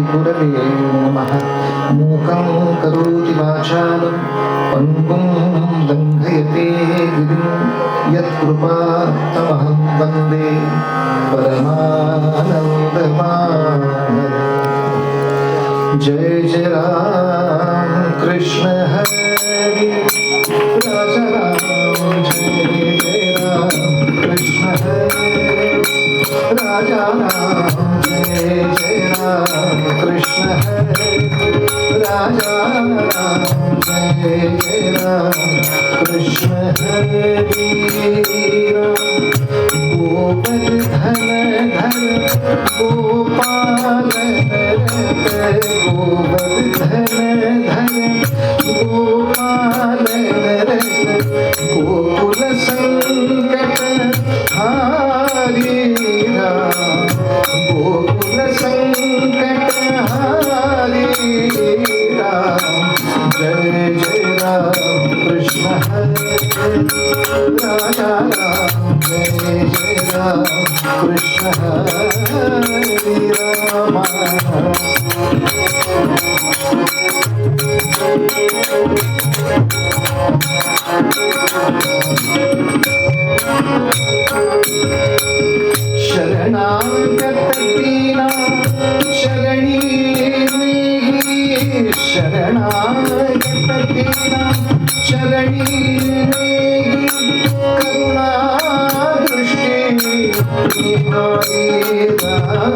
गुरवे नमः। मूकं करोति वाचालं पङ्गुं लङ्घयते गिरिं यत्कृपातमहं वन्दे परमानन्दमाधवम्। जय जय राम कृष्ण हरे राजा राम, जय जय राम कृष्ण हरे राजा राम, जय जय राम कृष्ण हरे राजा राम, जय जय राम कृष्ण हरे। गोवर्धन धर गोपाल गोवर्धन धर गोपाल गोकुल संकट हारी राम, गोकुल संकट हारी राम। जय जय राम कृष्ण हरे राजा राम, जय जय राम कृष्ण हरे राम। शरणागत दीना शरणी मेघी, शरणागत दीना शरणी मेघी, करुणा दृष्टि निहारी राम,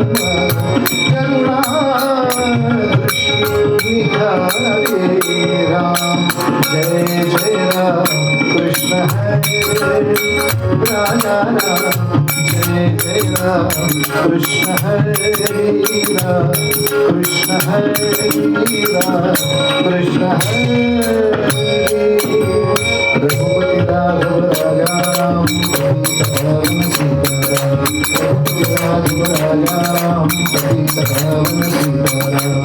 करुणा दृष्टि निहारी राम। जय जय राम कृष्ण हरे राजा राम, जय जय राम कृष्ण हरे राम, कृष्ण हरे राम, कृष्ण हरे। रघुपति राघव राजा राम, रघुपति राघव राजा राम, पतित पावन सीताराम।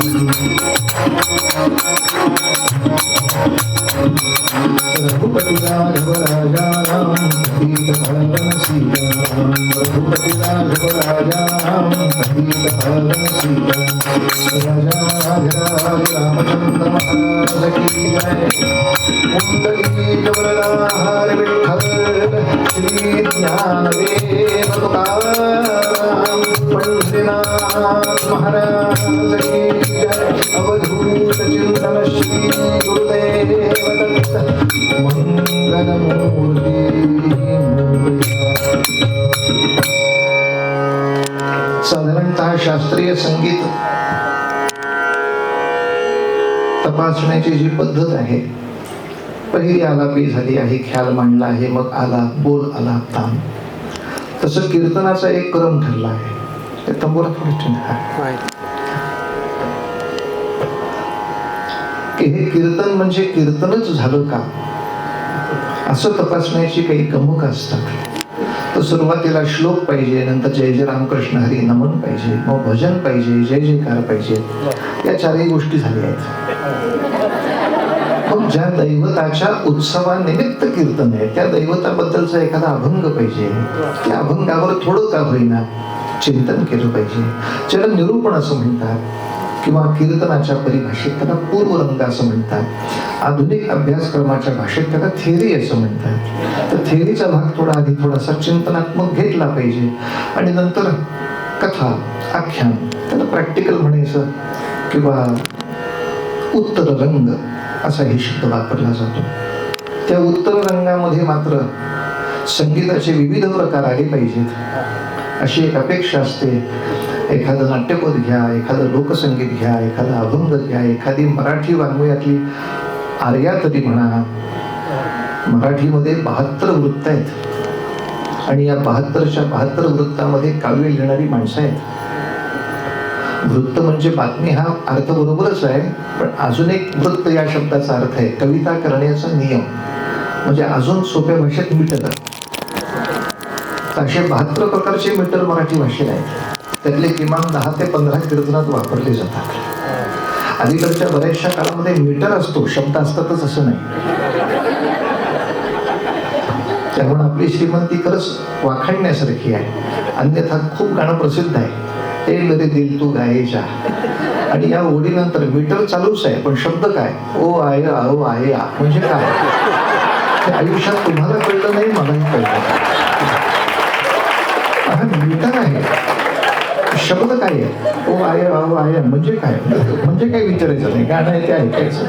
रघुपति राघव राजा राम, पतित पावन सीताराम, रघुपति राघव राजा राम, पतित पावन सीताराम। राजा राज रामचंद्र महाराज की जय। कुंडली जबरदार विठ्ठल श्री ज्ञानदेव तुकाराम पंढरीनाथ महाराज की जय। अवधूत चिंतन श्री गुरुदेव दत्त मंगल मूर्ति। साधारणतः शास्त्रीय संगीत तपासण्याची जी पद्धत आहे, पहिली आलापी झाली आहे, ख्याल मांडला आहे, मग आलाप, बोल, आलाप, तान, तसं कीर्तनाचा एक क्रम ठरला आहे. ते तंबोरा थोडी की हे कीर्तन म्हणजे कीर्तनच झालं का, असं तपासण्याची काही गमक असतात. तर सुरुवातीला श्लोक पाहिजे, नंतर जय जय रामकृष्ण हरी नमन पाहिजे, मग भजन पाहिजे, जय जयकार पाहिजे. या चारही गोष्टी झाल्या आहेत. मग ज्या दैवताच्या उत्सवानिमित्त कीर्तन आहे, त्या दैवताबद्दलचा एखादा अभंग पाहिजे. त्या अभंगावर थोडं का होईना चिंतन केलं पाहिजे. ज्याला निरूपण असं म्हणतात, किंवा कीर्तनाच्या परिभाषेत त्याला पूर्वरंग असं म्हणतात. आधुनिक अभ्यासक्रमाच्या भाषेत त्याला थेरी असं म्हणतात. तर थेरीचा भाग थोडा आधी थोडासा चिंतनात्मक घेतला पाहिजे, आणि नंतर कथा, आख्यान, त्याला प्रॅक्टिकल म्हणायचं, किंवा उत्तर रंग असाही शब्द वापरला जातो. त्या उत्तर रंगामध्ये मात्र संगीताचे विविध प्रकार आले पाहिजेत, अशी एक अपेक्षा असते. एखादं नाट्यपद घ्या, एखादं लोकसंगीत घ्या, एखादा अभंग घ्या, एखादी मराठी वाङ्मयातली आर्या तरी म्हणा. मराठीमध्ये 72 वृत्त आहेत, आणि या 72च्या 72 वृत्तामध्ये काव्य लिहिणारी माणसं आहेत. वृत्त म्हणजे बातमी हा अर्थ बरोबरच आहे, पण अजून एक वृत्त या शब्दाचा अर्थ आहे कविता करण्याचा नियम, म्हणजे अजून सोप्या भाषेत मीटर. असे 72 प्रकारचे मीटर मराठी भाषेत आहेत. त्यातले किमान 10 ते 15 कीर्तनात वापरले जातात. अलीकडच्या बऱ्याचशा काळामध्ये मीटर असतो, शब्द असतातच असं नाही. त्यामुळे आपली श्रीमंती खरंच वाखाणण्यासारखी आहे. अन्यथा खूप गाणं प्रसिद्ध आहे, ए मेरे दिल तू गाये जा, आणि या ओळीनंतर मीटर चालूच आहे, पण शब्द काय? ओ आय आओ आहे आ म्हणजे काय? ते आयुष्यात तुम्हाला कळलं नाही, मलाही कळलं. हा मीटर आहे, शब्द काय आहे? ओ आय आओ आहे म्हणजे काय? म्हणजे काय विचारायचं नाही, गाणं आहे ते ऐकायचं,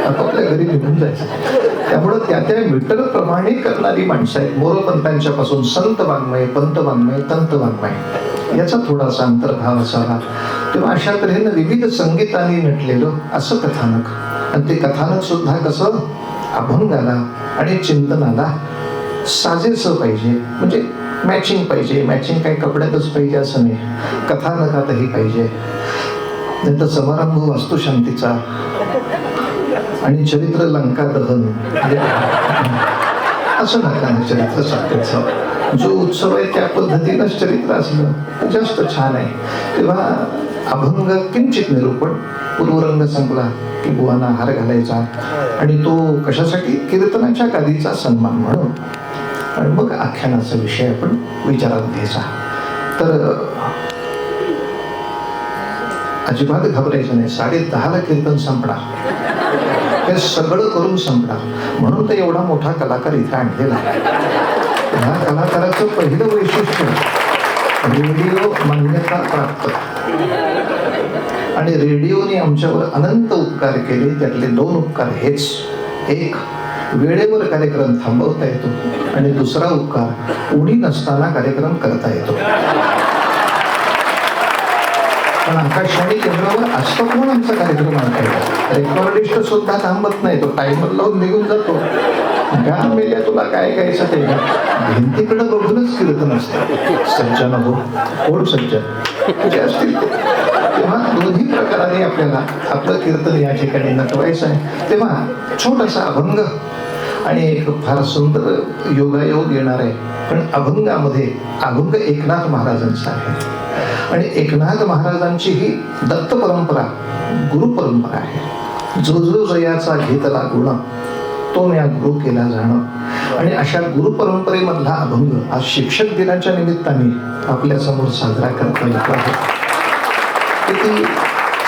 आपापल्या घरी निघून जायचं. त्यामुळं त्या मीटर प्रमाणे करणारी माणसं आहेत. मोरोपंतांच्या पासून संत वाङ्मय, पंत वाङ्मय, तंत वाङ्मय याचा थोडासा अंतर्भाव असावा. तेव्हा अशा तऱ्हेनं विविध संगीताने नटलेलं असं कथानक, आणि ते कथानक सुद्धा कसं अभंगाला आणि चिंतनाला साजेसं पाहिजे, म्हणजे मॅचिंग पाहिजे. मॅचिंग काही कपड्यातच पाहिजे असं नाही, कथानकातही पाहिजे. नाही तर समारंभ वास्तुशांतीचा आणि चरित्र लंका दहन असं नका ना चरित्र सांगायचं. जो उत्सव आहे त्या पद्धतीनंच चरित्र असलं जास्त छान आहे. तेव्हा अभंग किंचित निरूपण, पूर्वरंग संपला की बुवांना हार घालायचा, आणि तो कशासाठी? कीर्तनाच्या गादीचा सन्मान म्हणून. आणि मग आख्यानाचा विषय आपण विचारात घ्यायचा. तर अजिबात घाबरायचं नाही. 10:30ला कीर्तन संपणार, हे सगळं करून संपणार. म्हणून तर एवढा मोठा कलाकार इथे आणलेला आहे. ह्या कलाकाराचं पहिलं वैशिष्ट्य रेडिओ मान्यता प्राप्त. आणि रेडिओने आमच्यावर अनंत उपकार केले. त्यातले 2 उपकार हेच: एक, वेळेवर कार्यक्रम थांबवता येतो, आणि दुसरा उपकार, उडी नसताना कार्यक्रम करता येतो. पण आकाशवाणी केंद्रावर असतं कोण आमचा कार्यक्रम ऐकायला? रेकॉर्डिस्ट सुद्धा थांबत नाही, तो टायमर लावून निघून जातो. का मेल्या तुला काय ऐकायचं ते? भिंतीकडे बघूनच कीर्तन असतं. सज्जन हो, कोण सज्जन जे असतील ते. तेव्हा दोन्ही प्रकाराने आपल्याला आपलं कीर्तन या ठिकाणी नटवायचं आहे. तेव्हा छोटासा अभंग आणि एक फार सुंदर योगायोग येणार आहे. पण अभंगामध्ये अभंग एकनाथ महाराजांचा आहे, आणि एकनाथ महाराजांची ही दत्त परंपरा, गुरु परंपरा आहे. जो जो जयाचा घेतला गुण, तो म्या गुरु केला जाणं. आणि अशा गुरु परंपरेमधला अभंग आज शिक्षक दिनाच्या निमित्ताने आपल्या समोर साजरा करता येतो आहे. किती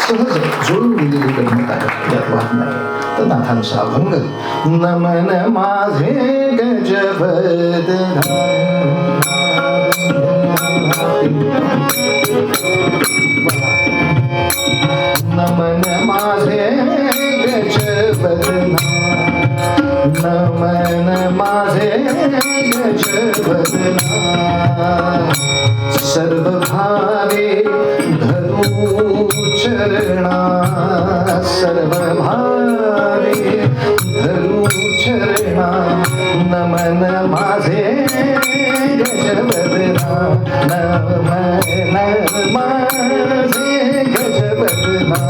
सहज जोडून दिलेली गणित आहे, यात वाद नाही. तर नाथांचा अभंग: नमन माझे गजबदन, नमन माझे गजबदन, नमन माझे गजबदन, सर्व भावे धरू चरणा, सर्व भावे धरू चरणा, नमन माझे गजबदना, नमन माझे गजबदना.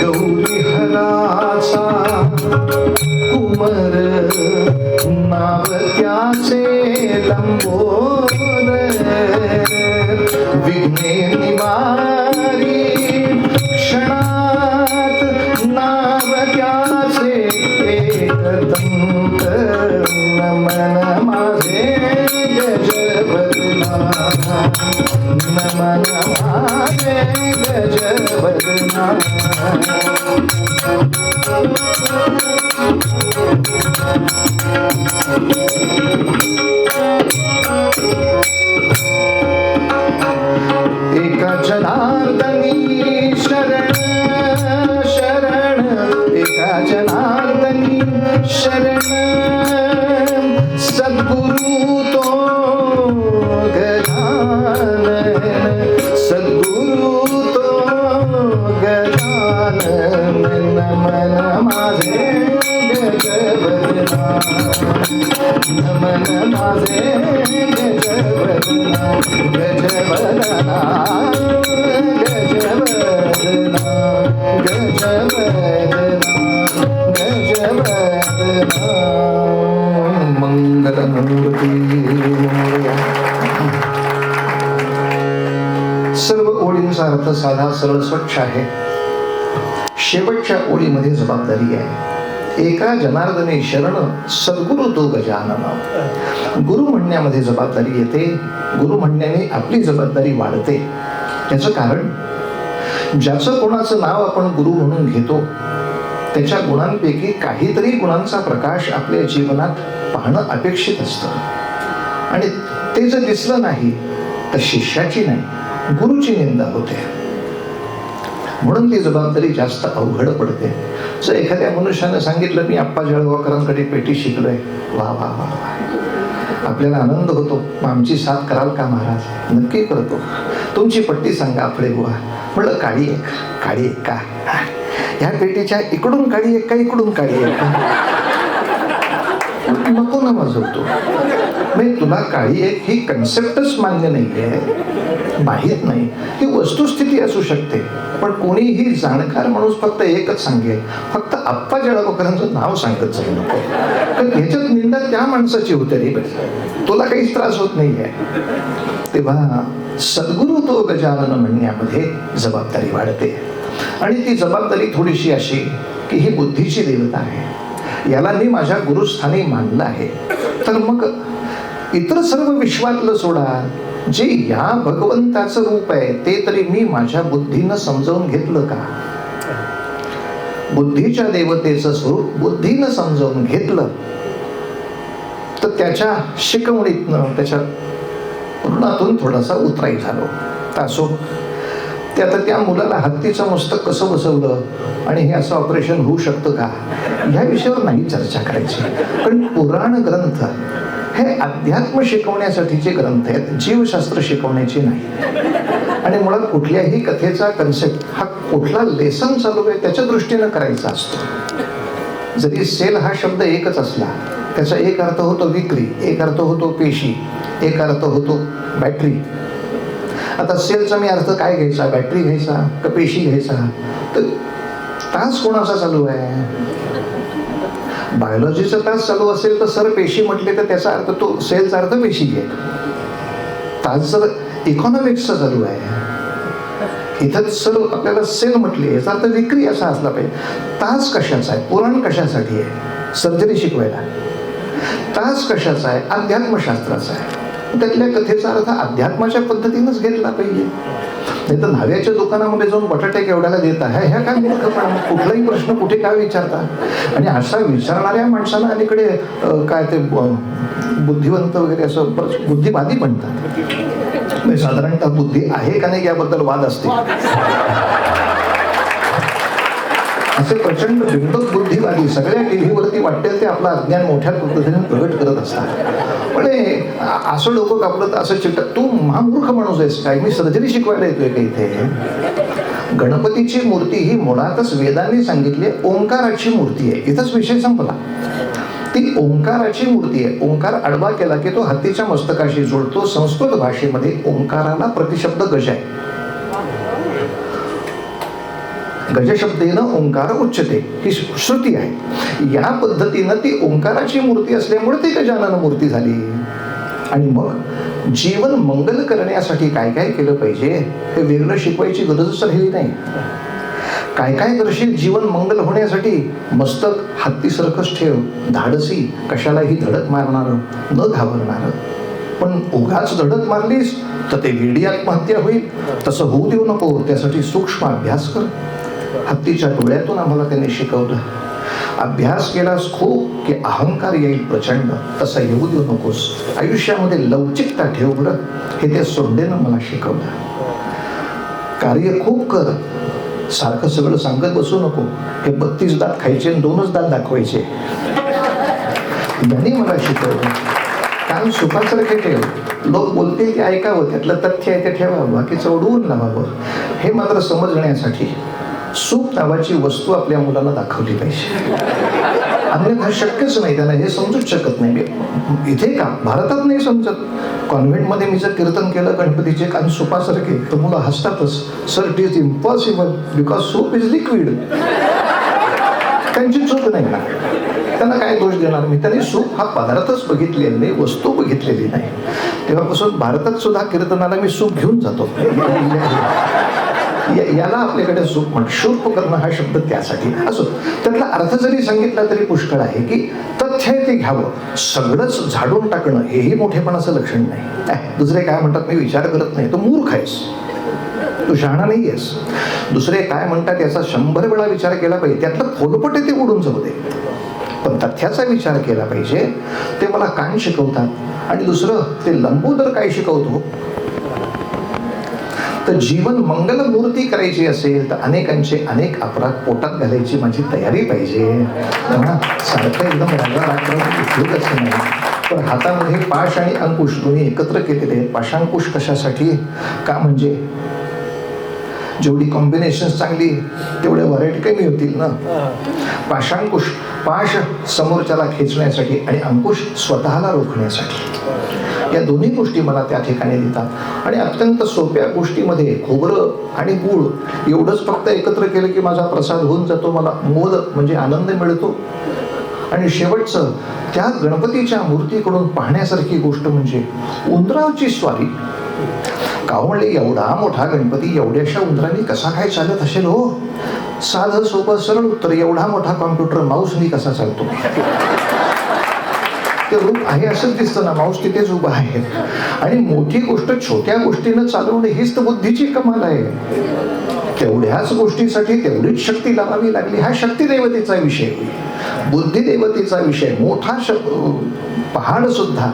गौरी हराचा कुमर, नाव त्याचे लंबोदर, विघ्ने निवारी क्षणात, नाव त्याचे एकदंत, नमन माझे गजबदना, नमन माझे गजबदना. एका जनार्दनी शरण शरण, एका जनार्दनी शरण, सद्गुरु तो गजानन, सद्गुरु तो गजानन, नमन माझे गजबदना, नमन माझे गजबदना, गजबदना, गजबदना, गजबदना, गजबदना. मंगलमूर्ती मोरया. सर्व ओळींचा अर्थ साधा सरळ स्वच्छ आहे. शेवटच्या ओळीमध्ये जबाबदारी आहे. एका जनार्दने शरण सद्गुरु तो गजानन. गुरु म्हणण्यामध्ये जबाबदारी येते, गुरु म्हणण्याने आपली जबाबदारी वाढते. त्याचं कारण, ज्याचं कोणाचं नाव आपण गुरु म्हणून घेतो त्याच्या गुणांपैकी काहीतरी गुणांचा प्रकाश आपल्या जीवनात पाहणं अपेक्षित असतं. आणि ते जर दिसलं नाही तर शिष्याची नाही, गुरुची निंदा होते. म्हणून ती जबाबदारी जास्त अवघड पडते. जर एखाद्या मनुष्यानं सांगितलं मी आप्पा जळगावकरांकडे पेटी शिकलोय, वा वा वा, आपल्याला आनंद होतो. मग आमची साथ कराल का महाराज? नक्की करतो. तुमची पट्टी सांगा आपले बुवा. म्हणलं काळी एक, काळी एक का? ह्या पेटीच्या इकडून काळी एक का इकडून काळी एक का? नको ना वाजवतो. नाही, तुला काळी एक ही कन्सेप्टच मान्य नाहीये, माहीत नाही. ही वस्तुस्थिती असू शकते. पण कोणीही जाणकार माणूस फक्त एकच सांगेल, फक्त आप्पा जळगावकरांचं नाव सांगत जाऊ नको. तर ह्याच्यात निंदा त्या माणसाची होते रे, तुला काहीच त्रास होत नाहीये. तेव्हा सद्गुरु तो गजानन म्हणण्यामध्ये जबाबदारी वाढते. आणि ती जबाबदारी थोडीशी अशी की ही बुद्धीची देवता आहे, याला मी माझ्या गुरुस्थानी मानलं आहे. तर मग इतर सर्व विश्वातलं सोडा, जे या भगवंताचं रूप आहे ते तरी मी माझ्या बुद्धीनं समजावून घेतलं का? बुद्धीच्या देवतेचं स्वरूप बुद्धीनं समजावून घेतलं तर त्याच्या शिकवणीतनं, त्याच्या ऋणातून थोडासा उतराई झालो. असो, ते आता त्या मुलाला हत्तीचं मस्तक कसं बसवलं आणि हे असं ऑपरेशन होऊ शकतं का, ह्या विषयावर नाही चर्चा करायची. पण पुराण ग्रंथ हे अध्यात्म शिकवण्यासाठीचे ग्रंथ आहेत, जीवशास्त्र शिकवण्याचे नाही. आणि मुळात कुठल्याही कथेचा कन्सेप्ट हा कुठला लेसन चालू आहे त्याच्या दृष्टीनं करायचा असतो. जरी सेल हा शब्द एकच असला, त्याचा एक अर्थ होतो विक्री, एक अर्थ होतो पेशी, एक अर्थ होतो बॅटरी. आता सेलचा मी अर्थ काय घ्यायचा, बॅटरी घ्यायचा का पेशी घ्यायचा? तर तास कोणाचा चालू आहे? बायोलॉजीचा तास चालू असेल तर सर पेशी म्हटले तर त्याचा अर्थ तो सेलचा अर्थ पेशी घे. तास जर इकॉनॉमिक्सचा चालू आहे, इथं सर आपल्याला सेल म्हटली याचा अर्थ विक्री असा असला पाहिजे. तास कशाचा आहे? पुराण कशासाठी आहे? सर्जरी शिकवायला. तास कशाचा आहे? अध्यात्मशास्त्राचा आहे. त्यातल्या कथेचा अर्थ अध्यात्माच्या पद्धतीनंच घेतला पाहिजे. नाही तर न्हाव्याच्या दुकानामध्ये जाऊन बटाटे केवढ्याला देत आहे, ह्या काय मूर्खपणा. कुठलाही प्रश्न कुठे काय विचारता? आणि अशा विचारणाऱ्या माणसाला अलीकडे काय ते बुद्धिवंत वगैरे असं बुद्धिवादी म्हणतात. साधारणतः बुद्धी आहे का नाही याबद्दल वाद असते. असे प्रचंड बिंबक बुद्धिवादी सगळ्या टीव्हीवरती वाटेल ते आपलं अज्ञान मोठ्या पद्धतीने प्रगट करत असतात. पण असं डोकं कापलं तर असं चिंता, तू महामूर्ख माणूस आहेस काय? मी सर्जरी शिकवायला येतोय का इथे? गणपतीची मूर्ती ही मुळातच वेदांनी सांगितली ओंकाराची मूर्ती आहे. इथंच विषय संपला. ती ओंकाराची मूर्ती आहे. ओंकार आडवा केला की तो हत्तीच्या मस्तकाशी जोडतो. संस्कृत भाषेमध्ये ओंकाराला प्रतिशब्द गज आहे. गजशब्देनं ओंकार उच्चते ही श्रुती आहे. या पद्धतीनं ती ओंकाराची मूर्ती असल्यामुळे ती गजानन मूर्ती झाली. आणि मग जीवन मंगल करण्यासाठी काय काय केलं पाहिजे हे वेगळं शिकवायची गरजच राहिली नाही. काय काय करशील जीवन मंगल होण्यासाठी? मस्तक हत्तीसारखंच ठेव, धाडसी, कशालाही धडक मारणारं, न घाबरणारं. पण उगाच धडक मारलीस तर ते वेडी आत्महत्या होईल. तसं होऊ देऊ नको. त्यासाठी सूक्ष्म अभ्यास कर. हत्तीच्या डोळ्यातून आम्हाला त्यांनी शिकवलं. अभ्यास केलास खूप की अहंकार येईल प्रचंड, तसं येऊ देऊ नकोस. आयुष्यामध्ये लवचिकता ठेव बरं, हे त्या सोंडेनं मला शिकवलं. कार्य खूप कर, सारखं सगळं सांगत बसू नको. हे 32 दात खायचे आणि 2च दात दाखवायचे. यांनी मला शिकवलं. कान सुखासारखे ठेव, लोक बोलतील ते ऐकावं, त्यातलं तथ्य आहे ते ठेवावं, बाकीचं उडवून लावावं. हे मात्र समजण्यासाठी सुख नावाची वस्तू आपल्या मुलाला दाखवली पाहिजे. अन्यथा शक्यच नाही, त्यांना हे समजूच शकत नाही. इथे का भारतात नाही समजत. कॉन्व्हेंटमध्ये मी जर कीर्तन केलं गणपतीचे कान सुपासारखे तर मुलं हसतातच. Sir it is impossible because soup is liquid. त्यांची चूक नाही ना, त्यांना काय दोष देणार मी? त्यांनी सूप हा पदार्थच बघितलेला नाही, वस्तू बघितलेली नाही. तेव्हापासून भारतात सुद्धा कीर्तनाला मी सूप घेऊन जातो. याला आपल्याकडे सूप म्हण. शूर्प करणं हा शब्द त्यासाठी असो. त्यातला अर्थ जरी सांगितला तरी पुष्कळ आहे की तथ्य आहे ते घ्यावं, सगळंच झाडून टाकणं हेही मोठेपणाचं लक्षण नाही. दुसरे काय म्हणतात, मी विचार करत नाही, तो मूर्ख आहेस, तू शहाणा नाही आहेस. दुसरे काय म्हणतात याचा 100 वेळा विचार केला पाहिजे. त्यातलं फोलपट आहे ते उडून जाऊ दे, पण तथ्याचा विचार केला पाहिजे. ते मला कान शिकवतात. आणि दुसरं ते लंबोदर काय शिकवतो, तर जीवन मंगल मूर्ती करायची असेल तर अनेकांचे अनेक अपराध पोटात घालायची माझी तयारी पाहिजे. तेव्हा सारखं एकदम रागाराग असं नाही. पण हातामध्ये पाश आणि अंकुश दोन्ही एकत्र केलेले आहेत. पाशांकुश कशासाठी, का म्हणजे जेवढी कॉम्बिनेशन चांगली तेवढ्या व्हरायटी कमी होतील ना. पाशांकुश, पाश समोरच्याला खेचण्यासाठी आणि अंकुश स्वतःला रोखण्यासाठी. या दोन्ही गोष्टी मला त्या ठिकाणी देतात. आणि अत्यंत सोप्या गोष्टीमध्ये खोबरं आणि गूळ एवढंच फक्त एकत्र केलं की माझा प्रसाद होऊन जातो, मला मोद म्हणजे आनंद मिळतो. आणि शेवटचं त्या गणपतीच्या मूर्तीकडून पाहण्यासारखी गोष्ट म्हणजे उंदराची स्वारी. कावळे एवढा मोठा गणपती एवढ्याशा उंदरांनी कसा काय चालत असेल हो? साधं सोपं सरळ उत्तर, एवढा मोठा कॉम्प्युटर माऊसनी कसा चालतो? ते रूप आहे असंच दिसतं ना, माऊस तिथेच उभा आहे. आणि मोठी गोष्ट छोट्या गोष्टीनं चालवणे हीच तर बुद्धीची कमाल आहे. तेवढ्याच गोष्टीसाठी तेवढीच शक्ती लावावी लागली. हा शक्ती देवतेचा विषय, बुद्धी देवतेचा विषय. मोठा पहाड सुद्धा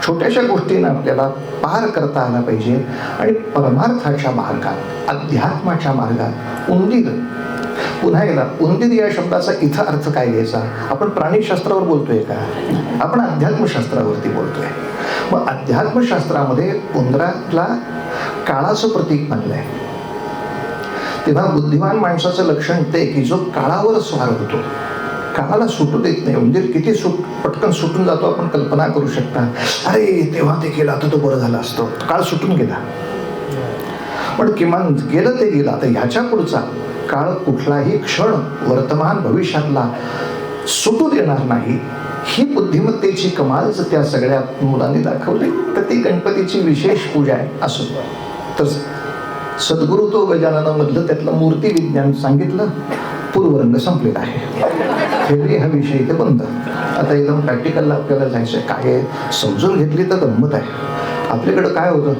छोट्याशा गोष्टीनं आपल्याला पार करता आला पाहिजे. आणि परमार्थाच्या मार्गात, अध्यात्माच्या मार्गात उंदीर, पुन्हा एकदा उंदीर या शब्दाचा इथं अर्थ काय घ्यायचा? आपण प्राणीशास्त्रावर बोलतोय का? आपण अध्यात्मशास्त्रावरती बोलतोय. मग अध्यात्मशास्त्रामध्ये उंदराला काळाचं प्रतीक मानलंय. तेव्हा बुद्धिमान माणसाचं लक्षण ते की जो काळावर स्वार होतो, काळाला सुटू देत नाही. उंदीर किती पटकन सुटून जातो आपण कल्पना करू शकता. अरे तेव्हा ते केलं आता तो बरं झाला असतो, काळ सुटून गेला. पण किमान गेलं ते गेलं. आता ह्याच्या पुढचा काळ कुठलाही क्षण वर्तमान भविष्यातला सुटू देणार नाही. ही बुद्धिमत्तेची कमाल जर त्या सगळ्या मुलांनी दाखवली तर ती गणपतीची विशेष पूजा आहे. असो तर सद्गुरु तो गजानन मधलं त्यातलं मूर्ती विज्ञान सांगितलं, पूर्वरंग संपलेला आहे. थेरी हा विषय इथे बंद. आता एकदम प्रॅक्टिकलला आपल्याला जायचं. काय समजून घेतली तर गंमत आहे. आपल्याकडं काय होतं,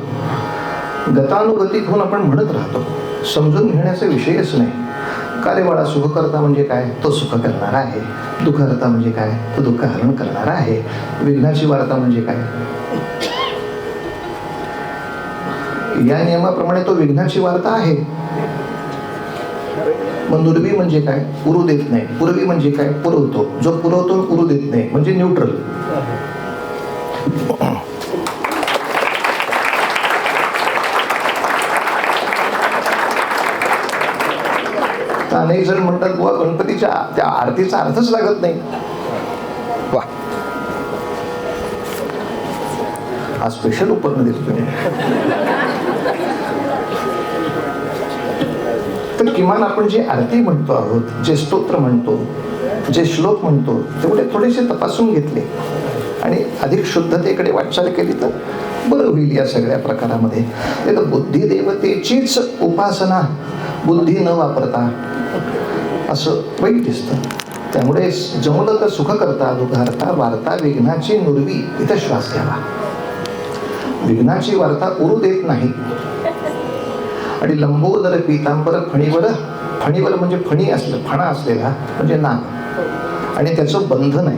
गतानुगतिक होऊन आपण म्हणत राहतो, समजून घेण्याचा विषयच नाही. का रे बाळा, सुख करता म्हणजे काय? तो सुख करणारा आहे. दुःख करता म्हणजे काय? तो दुःख हरण करणारा आहे. विघ्नाची वार्ता म्हणजे काय? या नियमाप्रमाणे तो विघ्नाची वार्ता आहे. मग नुरवी म्हणजे काय? पुरू देत नाही. पुरवी म्हणजे काय? पुरवतो. जो पुरवतो पुरू देत नाही म्हणजे न्यूट्रल. अनेक जण म्हणतात बुवा गणपतीच्या त्या आरतीचा अर्थच लागत नाही. वा, हा स्पेशल उपकरण देतो तुम्ही. तर किमान आपण जे आरती म्हणतो आहोत, जे स्तोत्र म्हणतो, जे श्लोक म्हणतो, तेवढे थोडेसे तपासून घेतले आणि अधिक शुद्धतेकडे वाटचाल केली तर बरं होईल या सगळ्या प्रकारामध्ये. तर बुद्धी देवतेचीच उपासना बुद्धी न वापरता असं वाईट दिसतं. त्यामुळे जमलं तर सुख करता दुखारता वार्ता विघ्नाची नुरवी, इथं श्वास घ्यावा. विघ्नाची वार्ता उरू देत नाही. आणि लंबोदर पीतांबर फणीवर, फणीवर म्हणजे फणी असलं, फणा असलेला म्हणजे नाग, आणि त्याचं बंधन आहे.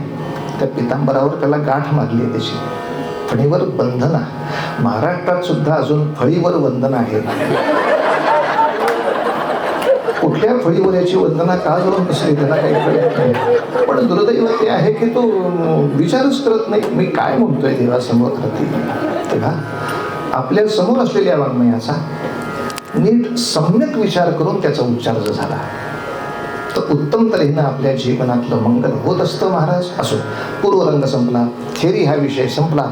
त्या पितांबरावर त्याला गाठ मारली आहे त्याची. फणीवर बंधन. महाराष्ट्रात सुद्धा अजून फळीवर वंदन आहे. कुठल्या फळीवर याची वंदना का जाऊन बसली त्याला काही कळत नाही. पण दुर्दैव ते आहे की तो विचारच करत नाही मी काय म्हणतोय देवासमोर करते. तेव्हा आपल्या समोर असलेल्या वाङ्मयाचा नीट सम्यक विचार करून त्याचा उच्चार जर झाला तर उत्तम तऱ्हेनं आपल्या जीवनातलं मंगल होत असतं महाराज. असो, पूर्वरंग संपला, थेरी हा विषय संपला.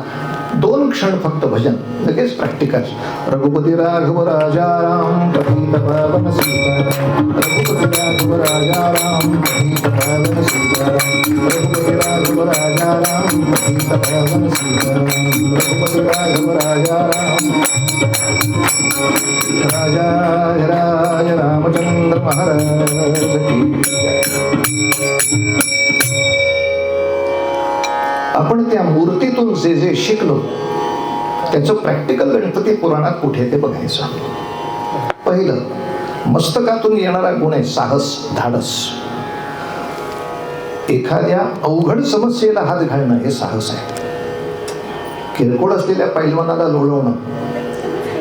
2 क्षण फक्त भजन, लगेच प्रॅक्टिकल. रघुपती राघव राजा राम पतित पावन सीताराम, रघुपती राघव राजा राम पतित पावन सीताराम, रघुपती राघव राजा राम पतित पावन सीताराम, रघुपती राघव राजा राम. राजा राज रामचंद्र महाराज की जय. आपण त्या मूर्तीतून जे जे शिकलो त्याचं प्रॅक्टिकल गणपती पुराणात कुठे ते बघायचं. पहिलं, मस्तकातून येणारा गुण आहे साहस, धाडस. एखाद्या अवघड समस्येला हात घालणं हे साहस आहे. किरकोळ असलेल्या पैलवानाला लोळवणं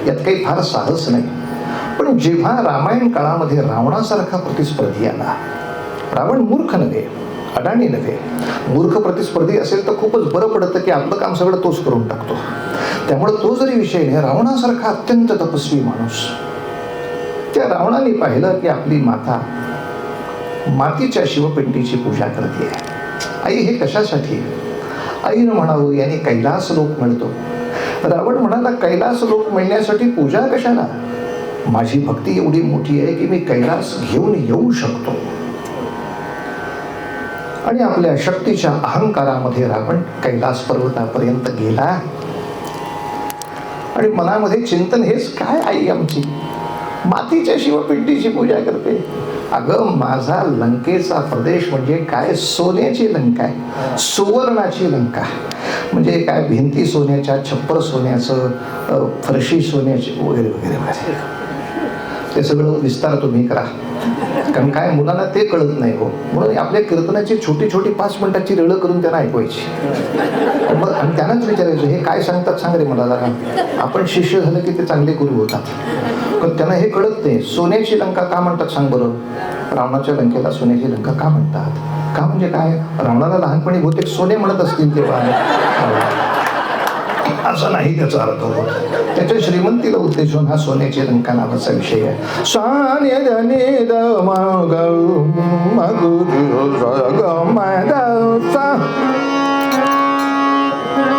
यात काही फार साहस नाही. पण जेव्हा रामायण काळामध्ये रावणासारखा प्रतिस्पर्धी आला, रावण मूर्ख नव्हे, अडाणी नव्हे, मूर्ख प्रतिस्पर्धी असेल तर खूपच बरं पडतं की आपलं काम सगळं तोच करून टाकतो. त्यामुळे तो जरी विषय नाही, रावणासारखा अत्यंत तपस्वी माणूस, त्या रावणाने पाहिलं की आपली माता मातीच्या शिवपिंडीची पूजा करते. आई हे कशासाठी? आईनं म्हणावं याने कैलास लोक मिळतो. रावण म्हणाला कैलास लोक मिळण्यासाठी पूजा कशाला? माझी भक्ती एवढी मोठी आहे की मी कैलास घेऊन येऊ शकतो. आणि आपल्या शक्तीच्या अहंकारामध्ये रावण कैलास पर्वतापर्यंत गेला आणि मनामध्ये चिंतन हेच, काय आई आमची मातीच्या शिवपिंडीची पूजा करते? अगं माझा लंकेचा प्रदेश म्हणजे काय, सोन्याची लंका आहे, सुवर्णाची लंका. म्हणजे काय, भिंती सोन्याच्या, छप्पर सोन्याचं, फरशी सोन्याची वगैरे वगैरे वगैरे. ते सगळं विस्तार तुम्ही करा, कारण काय मुलांना ते कळत नाही हो. म्हणून आपल्या कीर्तनाची छोटी छोटी 5 मिनिटाची रळं करून त्यांना ऐकवायची. मग आणि त्यांनाच विचारायचं हे काय सांगतात सांग रे मला जरा. आपण शिष्य झालं की ते चांगले गुरु होतात. पण त्यांना हे कळत नाही. सोन्याची लंका का म्हणतात सांग बरं? रावणाच्या लंकेला सोन्याची लंका का म्हणतात? का म्हणजे काय? रावणाला लहानपणी बहुतेक सोने म्हणत असतील तेव्हा, असं नाही त्याचा अर्थ होत. त्याच्या श्रीमंतीला उद्देशून हा सोन्याची लंका नावाचा विषय आहे.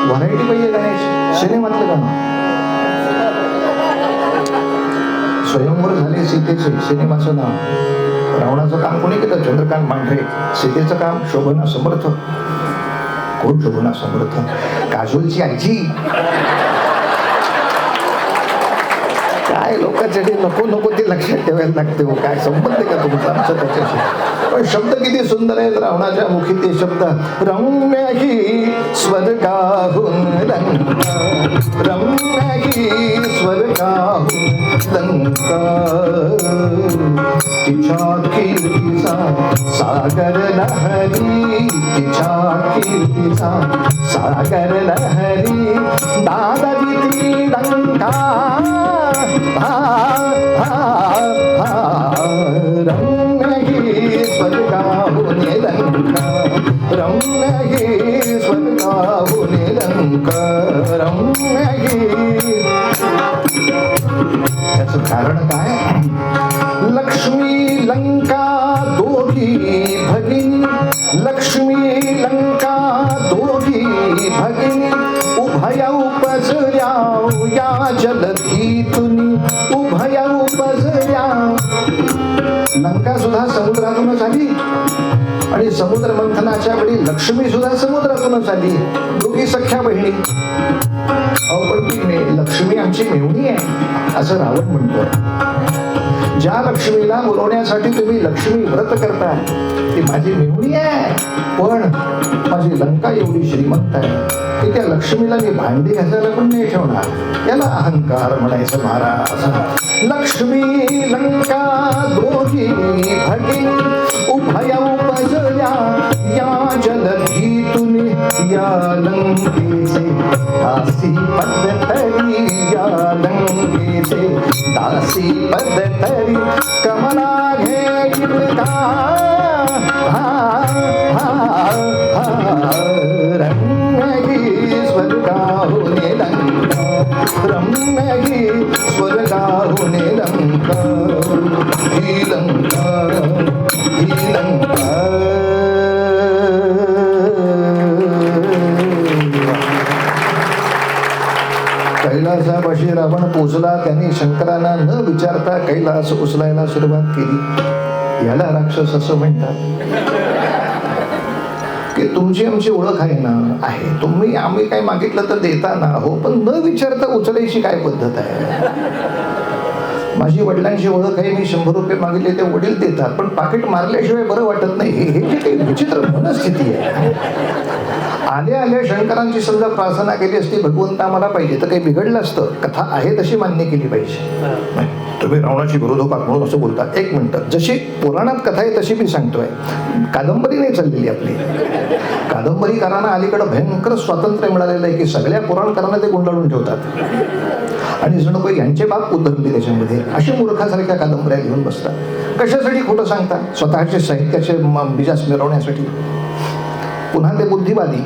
व्हरायटी पाहिजे गणेश, सिनेमातलं गाणं. स्वयंवर झाले सीतेचे, सिनेमाचं नाव. रावणाचं काम कोणी केलं? चंद्रकांत मांढरे. सीतेचं काम शोभना समर्थ. कोण शोभना समर्थ? काजोलची आजी. काय लोकांसाठी नको नको ते लक्षात ठेवायला लागते हो. काय संबंध आहे का तुमचा आमचा त्याच्याशी? पण शब्द किती सुंदर आहेत रावणाच्या मुखी ते शब्द. रम्य ही स्वर्गाहून लंका, रम्य ही स्वर्गाहून लंका, तिच्या कीर्तीचा सागर लहरी, तिच्या कीर्तीचा सागर लहरी, दादवी ती लंका. रम्य ही स्वर्गाहून लंका, रम्य ही स्वर्गाहून लंका, रम्य ही. त्याचं कारण काय? लक्ष्मी लंका दोघी भगिनी, लक्ष्मी लंका दोघी भगिनी, उभया उपजल्या या जलधीतून, उभया उपजल्या. लंका सुद्धा समुद्रातूनच आली आणि समुद्र मंथनाच्या वेळी लक्ष्मी सुद्धा समुद्रातूनच आली. दोघी सख्या बहिणी. अहो पण ती लक्ष्मी आमची मेहुणी आहे असं रावण म्हणतो. ज्या लक्ष्मीला बोलवण्यासाठी तुम्ही लक्ष्मी व्रत करता ती माझी मेहुणी आहे, पण माझी लंका एवढी श्रीमंत आहे की त्या लक्ष्मीला मी भांडी घासायला पण नाही ठेवणार. याला अहंकार म्हणायचं महाराज. लक्ष्मी लंका दोघी भगिनी, उभया उपजल्या या जलधीतून, या लंकेचे दासी पदतरी, या लंकेचे दासी पदतरी, कमला घेईलता रम्य स्वर्गाहून लंका, रम्य स्वर्गाहून लंका, ही लंका, ही लंका. कैलासापाशी रावण पोचला. त्यांनी शंकरांना न विचारता कैलास उचलायला सुरुवात केली. याला राक्षस असं म्हणतात की तुमची आमची ओळख आहे ना, आहे. तुम्ही आम्ही काय मागितलं तर देता ना हो, पण न विचारता उचलायची काय पद्धत आहे? माझी वडिलांची ओळख आहे, मी 100 रुपये मागितले ते वडील देतात, पण पाकिट मारल्याशिवाय बरं वाटत नाही. हे जे काही विचित्र मनस्थिती आहे. आल्या आल्या शंकरांची समजा प्रार्थना केली असती, भगवंत आम्हाला पाहिजे, तर काही बिघडलं असतं? कथा आहे तशी मान्य केली पाहिजे. तुम्ही रावणाची विरोधोपात म्हणून असं बोलता. एक मिनिट, जशी पुराणात कथा आहे तशी मी सांगतोय. कादंबरी नाही चाललेली आपली. कादंबरीकारांना अलीकडे भयंकर स्वातंत्र्य मिळालेलं आहे की सगळ्या पुराणकारांना ते गुंडाळून ठेवतात आणि जणू काही यांचे बाप उतरले त्याच्यामध्ये. अशी मूर्खासारख्या कादंबऱ्या घेऊन बसतात. कशासाठी खोटं सांगतात? स्वतःचे साहित्याचे बिजास मिरवण्यासाठी. पुन्हा ते बुद्धिवादी.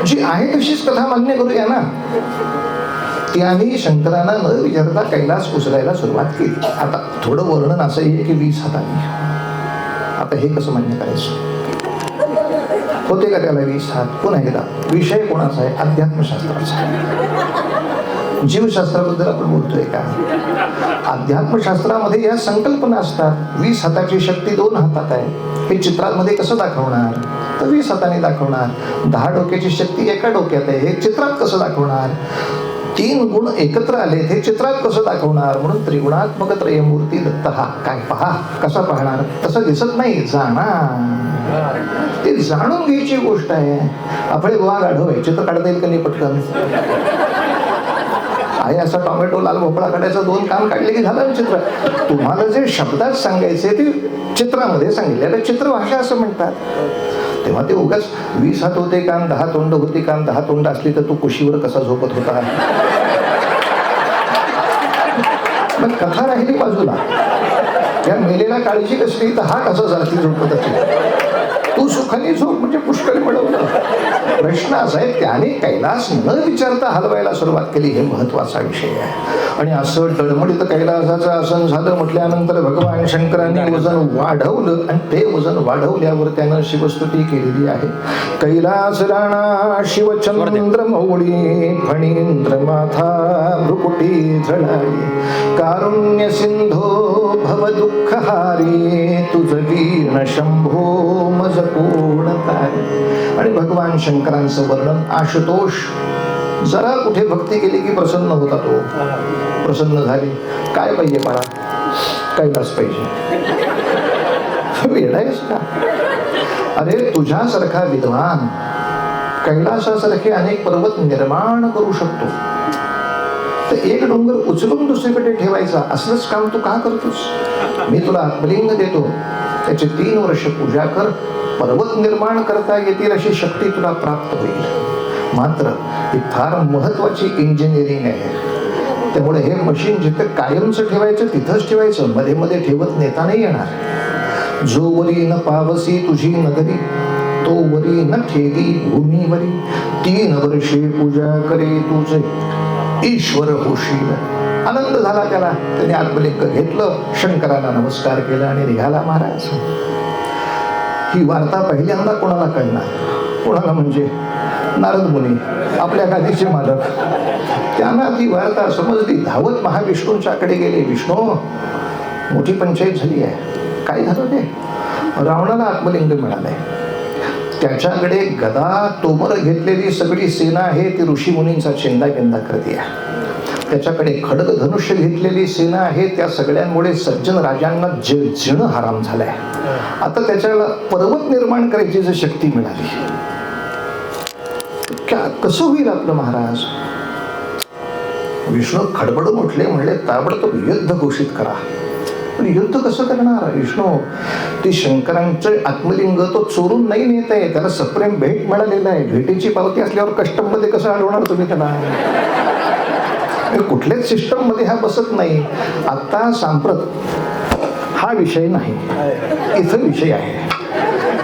जी आहे तशीच कथा मान्य करूया ना. त्याने शंकरांना न विचारता कैलास उचलायला सुरुवात केली. आता थोडं वर्णन असं आहे की 20 हातांनी. आता हे कसं मान्य करायचं? होते का त्याला 20 हात? पुन्हा एकदा, विषय कोणाचा आहे? अध्यात्मशास्त्राचा. जीवशास्त्राबद्दल आपण बोलतोय का? अध्यात्मशास्त्रामध्ये या संकल्पना असतात. 20 हाताची शक्ती 2 हातात आहे. हे चित्रांमध्ये कसं दाखवणार? तर 20 हाताने दाखवणार. 10 डोक्याची शक्ती एका डोक्यात आहे, हे चित्रात कसं दाखवणार? 3 गुण एकत्र आले, हे चित्रात कसं दाखवणार? म्हणून त्रिगुणात्मक त्रयमूर्ती दत्त. हा काय पहा, कसा पाहणार? तसं दिसत नाही, जाणार. ते जाणून घ्यायची गोष्ट आहे. आपले गोवा गाढव आहे, चित्र काढता येईल का नाही पटकन? आहे असा टोमॅटो लाल भोपळा काढायचं, 2 काम काढले की झालं चित्र. तुम्हाला जे शब्दात सांगायचे ते चित्रामध्ये सांगितले, चित्रभाषा असं म्हणतात. तेव्हा ते उगाच 20 हात होते का, 10 तोंड होती का, 10 तोंड असली तर तू कुशीवर कसा झोपत होता? मग कथा राहिली बाजूला. त्या मेलेला काळजी कसली, तर हा कसा जाती झोपत असेल? तू सुखाने झोप म्हणजे पुष्कळ मिळवलं. प्रश्न असा आहे, त्याने कैलास न विचारता हलवायला सुरुवात केली. हे महत्वाचा विषय आहे. आणि असं तळमळीत कैलासाचं आसन झालं म्हटल्यानंतर भगवान शंकरांनी वजन वाढवलं आणि ते वजन वाढवल्यावर त्यानं शिवस्तुती केलेली आहे. कैलास राणा शिवचंद्र मौळी फणींद्र माथा भ्रुकुटी झळाळी कारुण्य सिंधो भव दुःखहारी तुझ वीण शंभो मज कोण तारी. आणि भगवान शंकरांचं वर्णन. आशुतोष जरा कुठे भक्ती केली की प्रसन्न होता तो. प्रसन्न झाली. काय पाहिजे मला? कैलास पाहिजे. वेडायस का? अरे तुझ्यासारखा विद्वान कैलासासारखे अनेक पर्वत निर्माण करू शकतो, तर एक डोंगर उचलून दुसरीकडे ठेवायचा असलंच काम तू का करतोस? मी तुला आत्मलिंग देतो, त्याचे 3 वर्ष पूजा कर, पर्वत निर्माण करता येतील अशी शक्ती तुला प्राप्त होईल. मात्र ही फार महत्वाची इंजिनिअरिंग आहे. त्यामुळे हे मशीन जिथे कायमचं ठेवायचं तिथंच ठेवायचं, मध्ये मध्ये ठेवत नेता नाही येणार. जो वरी न पावसी तुझी नगरी, तो वरी न ठेगी भूमीवरी. 3 वर्षे पूजा करे तुझे ईश्वर होशील. आनंद झाला त्याला. त्याने आत्मलिंग घेतलं, शंकराला नमस्कार केला आणि निघाला महाराज. ही वार्ता पहिल्यांदा कोणाला कळणार? कोणाला म्हणजे नारद मुनी, आपल्या गादीचे मालक. त्यांना ती वार्ता समजली. धावत महाविष्णूंच्याकडे गेले. विष्णू, मोठी पंचायत झाली आहे. काय झालं ते? रावणाला आत्मलिंग मिळालंय. त्याच्याकडे गदा तोमर घेतलेली सगळी सेना आहे, ती ऋषी मुनींचा चेंदा करते आहे. त्याच्याकडे खडग धनुष्य घेतलेली सेना आहे, त्या सगळ्यांमुळे सज्जन राजांना जिणं हराम झालंय. आता त्याच्याला पर्वत निर्माण करायची जर शक्ती मिळाली, कसं होईल आपलं महाराज? विष्णू खडबडून उठले, म्हणले ताबडतोब युद्ध घोषित करा. पण युद्ध कसं करणार? विष्णू, ती शंकरांचं आत्मलिंग तो चोरून नाही नेत आहे, त्याला सप्रेम भेट मिळालेला आहे. भेटीची पावती असल्यावर कस्टम मध्ये कसं अडवणार तुम्ही त्याला? कुठल्याच सिस्टम मध्ये हा बसत नाही. आता सांप्रत हा विषय नाही, इथं विषय आहे.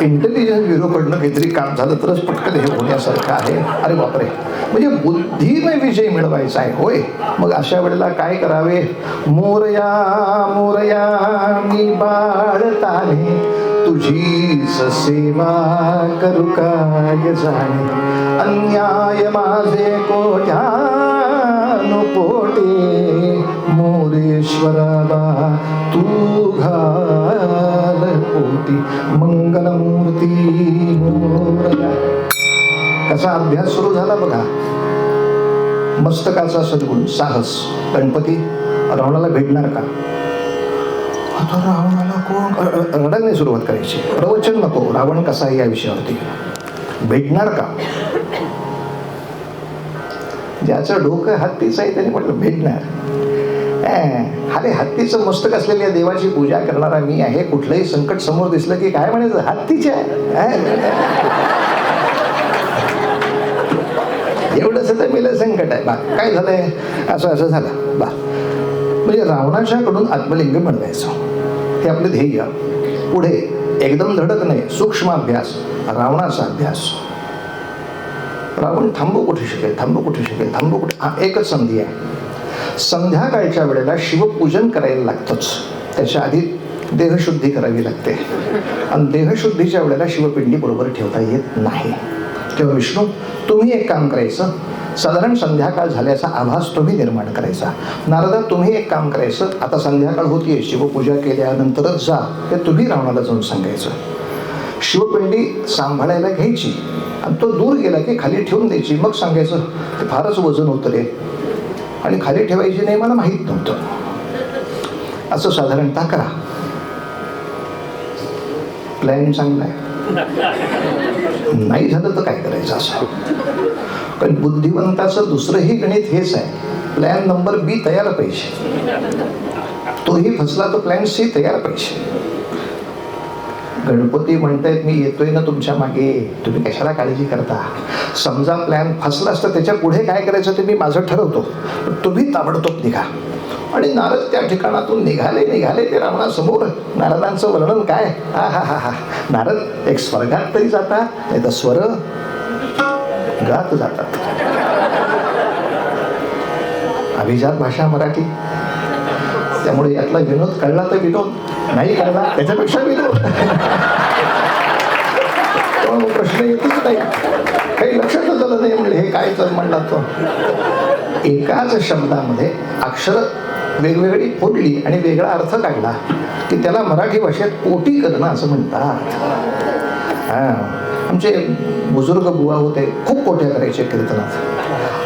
इंटेलिजन्स ब्युरोकडनं काहीतरी काम झालं तरच पटकन हे होण्यासारखं आहे. अरे बापरे, म्हणजे बुद्धीने विजय मिळवायचा आहे. होय, मग अशा वेळेला काय करावे? मोरया मोरया मी बाळताने तुझीच सेवा करू काय जाणे. अन्याय माझे कोट्यानु पोटे मोरेश्वराला तू घाल पोटी. मंगलमूर्ती मोरया. कसा अभ्यास सुरू झाला बघा. मस्तकाचा सद्गुण, साहस. गणपती रावणाला भेटणार का? आता रावणाला कोण, रडायला सुरुवात करायची. प्रवचन नको, रावण कसा आहे या विषयावरती. भेटणार का? ज्याचं डोकं हत्तीचं आहे त्याने म्हटलं भेटणार. अरे हत्तीचं मस्तक असलेल्या देवाची पूजा करणारा मी आहे. कुठलंही संकट समोर दिसलं की काय म्हणायचं, हत्तीच्या एवढंच तर मेलं संकट आहे बा. काय झालंय, असं असं झालं बा. म्हणजे रावणाच्याकडून आत्मलिंग मिळवायचं हे आपले ध्येय. पुढे एकदम धडक नाही, सूक्ष्म अभ्यास, रावणाचा अभ्यास. रावण थांबू कुठे शिकेल, थांबू कुठे शिकेल, थांबू कुठे. हा एकच संधी आहे. संध्याकाळच्या वेळेला शिवपूजन करायला लागतंच. त्याच्या आधी देहशुद्धी करावी लागते आणि देहशुद्धीच्या वेळेला शिवपिंडी बरोबर ठेवता येत नाही. तेव्हा विष्णू तुम्ही एक काम करायचं, साधारण संध्याकाळ झाल्याचा आभास तुम्ही निर्माण करायचा. नारदा तुम्ही एक काम करायचं, आता संध्याकाळ होतीये, शिवपूजा केल्यानंतरच जा, ते तुम्ही रावणाला जाऊन सांगायचं. शिवपिंडी सांभाळायला घ्यायची आणि तो दूर गेला की खाली ठेवून द्यायची. मग सांगायचं ते फारच वजन होतं रे आणि खाली ठेवायची नाही, मला माहीत नव्हतं. असं साधारणतः करा. प्लॅन चांगला आहे. नाही झालं तर काय करायचं असं. कारण बुद्धिवंताचं दुसरंही गणित हेच आहे, प्लॅन नंबर बी तयार पाहिजे. तोही फसला तर प्लॅन सी तयार पाहिजे. गणपती म्हणतायत मी येतोय ना तुमच्या मागे, तुम्ही कशाला काळजी करता. समजा प्लॅन फसला असता त्याच्या पुढे काय करायचं ते मी माझं ठरवतो, तुम्ही ताबडतोब निघा. आणि नारद त्या ठिकाणातून निघाले ते रावणासमोर. नारदांचं वर्णन काय, हा हा हा हा. नारद एक स्वर्गात तरी जातात, नाही तर स्वर्गात जातात. अभिजात भाषा मराठी, त्यामुळे यातला विनोद कळला तर विनोद, नाही कळला त्याच्यापेक्षा विनोद. प्रश्न येतच नाही, काही लक्षातच आलं नाही. म्हणजे हे काय तर म्हणला तो. एकाच शब्दामध्ये अक्षर वेगवेगळी फोडली आणि वेगळा अर्थ काढला की त्याला मराठी भाषेत कोटी करणं असं म्हणतात. आमचे बुजुर्ग बुवा होते, खूप कोट्या करायचे कीर्तनात.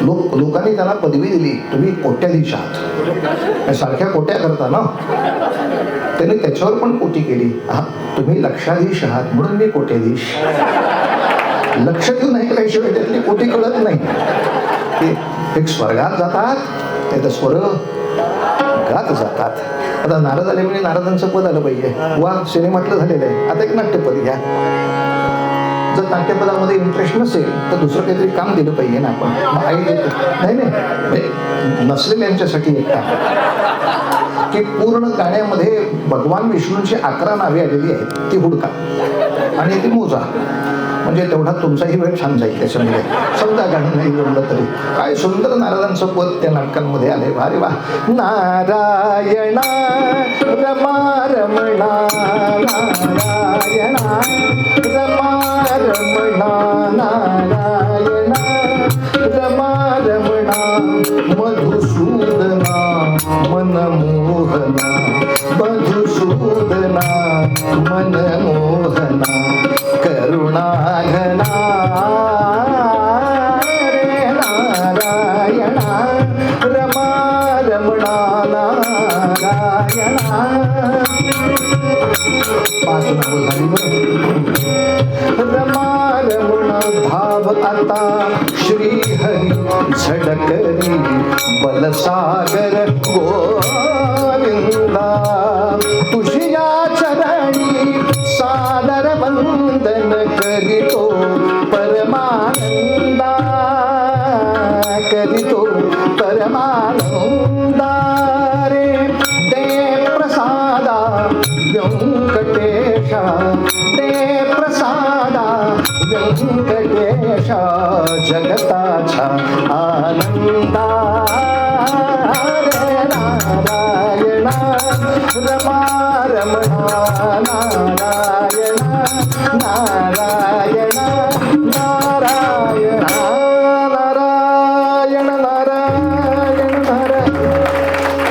लोकांनी त्यांना पदवी दिली, तुम्ही कोट्याधीश आहात, सारख्या कोट्या करता ना. त्यांनी त्याच्यावर पण कोटी केली, तुम्ही लक्षाधीश आहात म्हणून मी कोट्याधीश. लक्ष देऊन ऐकल्याशिवाय त्यातली कोटी कळत नाही. ते एक स्वर्गात जातात, नाही तर स्वर्गात जातात. आता नारद आले म्हणजे नारदांचं पद आलं पाहिजे. वा, सिनेमातलं झालेलं आहे, आता एक नाट्यपद घ्या. जर नाट्यपदामध्ये इंटरेस्ट नसेल तर दुसरं काहीतरी काम दिलं पाहिजे ना आपण. मग आई देतो नाही नसलेल्यांच्यासाठी एक काम की पूर्ण गाण्यामध्ये भगवान विष्णूंची 11 नावे आलेली आहेत, ती हुडका आणि ती मोजा. म्हणजे तेवढा तुमचाही वेळ छान जाईल त्याच्यामध्ये. समजा गाणं नाही जमलं तरी. काय सुंदर नारदांचं पद त्या नाटकांमध्ये आलंय. भारी वा. नारायणा रमा रमणा, नारायणा रमा रमणा, नारायणा रमा रमणा, मधुसूदना मनमोहना, मधुसूदना मनमोहना, करुणाघना रे नारायणा रमा रमणा, नारायणा. 5 नावं झाली बरं. रमा रमणा भाव आता श्रीहरी झडकरी बलसागर गोविंदा, तुझ्या चरणी सादर वंदन करितो परमानंदा, करितो परमानंदा रे. दे प्रसादा व्यंकटेशा, दे प्रसादा व्यंकटेशा, जगताचा आनंदा रे नारायणा रमा रमणा, नारायणा नारायणा नारायणा नारायण नारायण नारायण.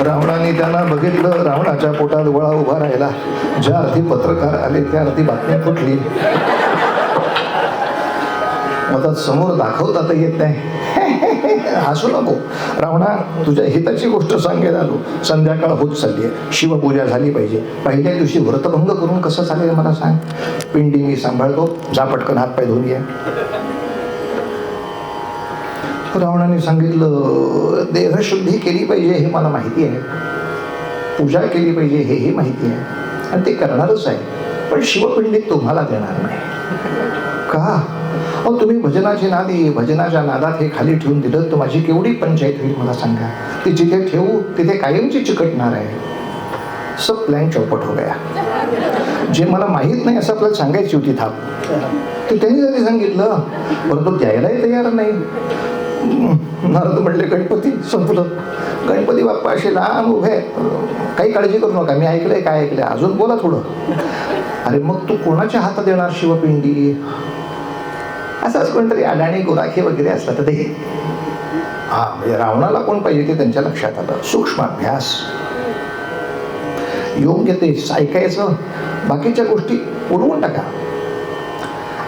रावणाने त्यांना बघितलं, रावणाच्या पोटात गोळा उभा राहिला. ज्या अर्थी पत्रकार आले त्या अर्थी बातमी फुटली. आता समोर दाखवता येत नाही. हसू नको रावणा, तुझ्या हिताची गोष्ट सांगायला आलो. संध्याकाळ होत चालली आहे, शिवपूजा झाली पाहिजे. पहिल्या दिवशी व्रतभंग करून कसं चालेल मला सांग? पिंडी मी सांभाळतो, जा पटकन हातपाय धुवून ये. रावणाने सांगितलं, देहशुद्धी केली पाहिजे हे मला माहिती आहे, पूजा केली पाहिजे हेही माहिती आहे, आणि ते करणारच आहे, पण शिवपिंडी तुम्हाला देणार नाही. का? अहो तुम्ही भजनाची नादी, भजनाच्या नादात हे खाली ठेवून दिलं तर माझी केवढी पंचायत होईल मला सांगा. ती जिथे ठेवू तिथे कायमची चिकटणार आहे. सब प्लॅन चौपट हो गया. जे मला माहीत नाही असं आपल्याला सांगायची होती थाप, ते त्यांनी जरी सांगितलं, परंतु द्यायलाही तयार नाही. नारद म्हणले, गणपती संपलं. गणपती बाप्पा असे लहान उभे आहेत, काही काळजी करू नका, मी ऐकलंय काय ऐकलंय, अजून बोला थोडं. अरे मग तू कोणाच्या हातात देणार शिवपिंडी? असंच कोणतरी अडाणी गुराखी वगैरे असला तर ते. हा म्हणजे रावणाला कोण पाहिजे ते त्यांच्या लक्षात आलं. सूक्ष्म अभ्यास, योग्य ते ऐकायचं, बाकीच्या गोष्टी उडवून टाका.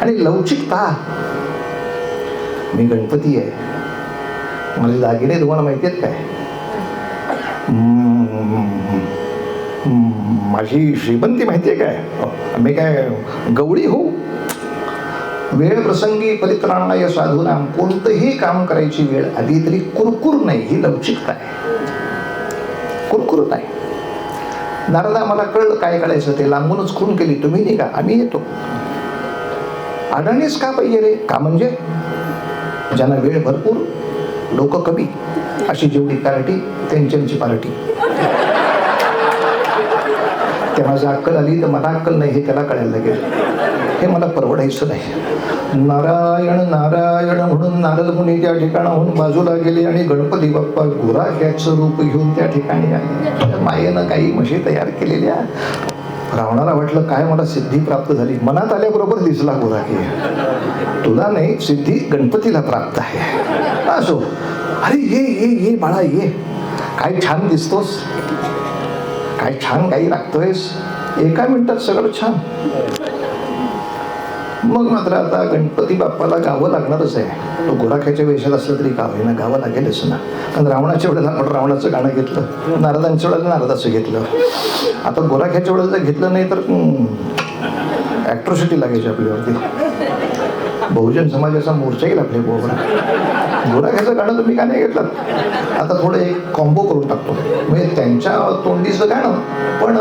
आणि लवचिकता. मी गणपती आहे, माझे दागिने तुम्हाला माहिती आहेत काय? माझी श्रीमंती माहिती आहे काय? मी काय गवळी हो? वेळ प्रसंगी परित्राणाय साधूनाम, कोणतंही काम करायची वेळ आली तरी कुरकुर नाही, ही लवचिकता आहे. कुरकुर नाही. नारदा मला कळलं काय करायचं ते, लांबूनच खून केली, तुम्ही निघा, आम्ही येतो. अडाणीच का पाहिजे रे? का म्हणजे ज्यांना वेळ भरपूर, लोक कमी, अशी जेवढी पार्टी त्यांची पार्टी. त्या माझं अक्कल आली तर मला अक्कल नाही हे त्याला कळायला लागेल. हे मला परवडायचं नाही. नारायण नारायण म्हणून नारद मुनी त्या ठिकाणाहून बाजूला गेले आणि गणपती बाप्पा गुराख्याचं रूप घेऊन त्या ठिकाणी आले. मायेनं काही म्हशी तयार केलेल्या. रावणाला वाटलं काय मला सिद्धी प्राप्त झाली. मनात आल्याबरोबर दिसला गुराखी. तुला नाही, सिद्धी गणपतीला प्राप्त आहे. असो, अरे ये ये ये बाळा ये, काय छान दिसतोस, काय छान गाई राखतोयस, एका मिनिटात सगळं छान. मग मात्र आता गणपती बाप्पाला गावं लागणारच आहे. तो गोराख्याच्या वेशात असलं तरी का होईना गावं लागेलच ना. कारण रावणाच्या वेळेला आपण रावणाचं गाणं घेतलं, नारदांच्या वेळेला नारदाचं घेतलं. आता गोराख्याच्या वेळेला घेतलं नाही तर ॲट्रॉसिटी लागायची आपल्यावरती. बहुजन समाजाचा मोर्चा येईल आपल्या बोबडा. गोराख्याचं गाणं तुम्ही का नाही घेतलं? आता थोडं एक कॉम्बो करून टाकतो, म्हणजे त्यांच्या तोंडीचं गाणं पण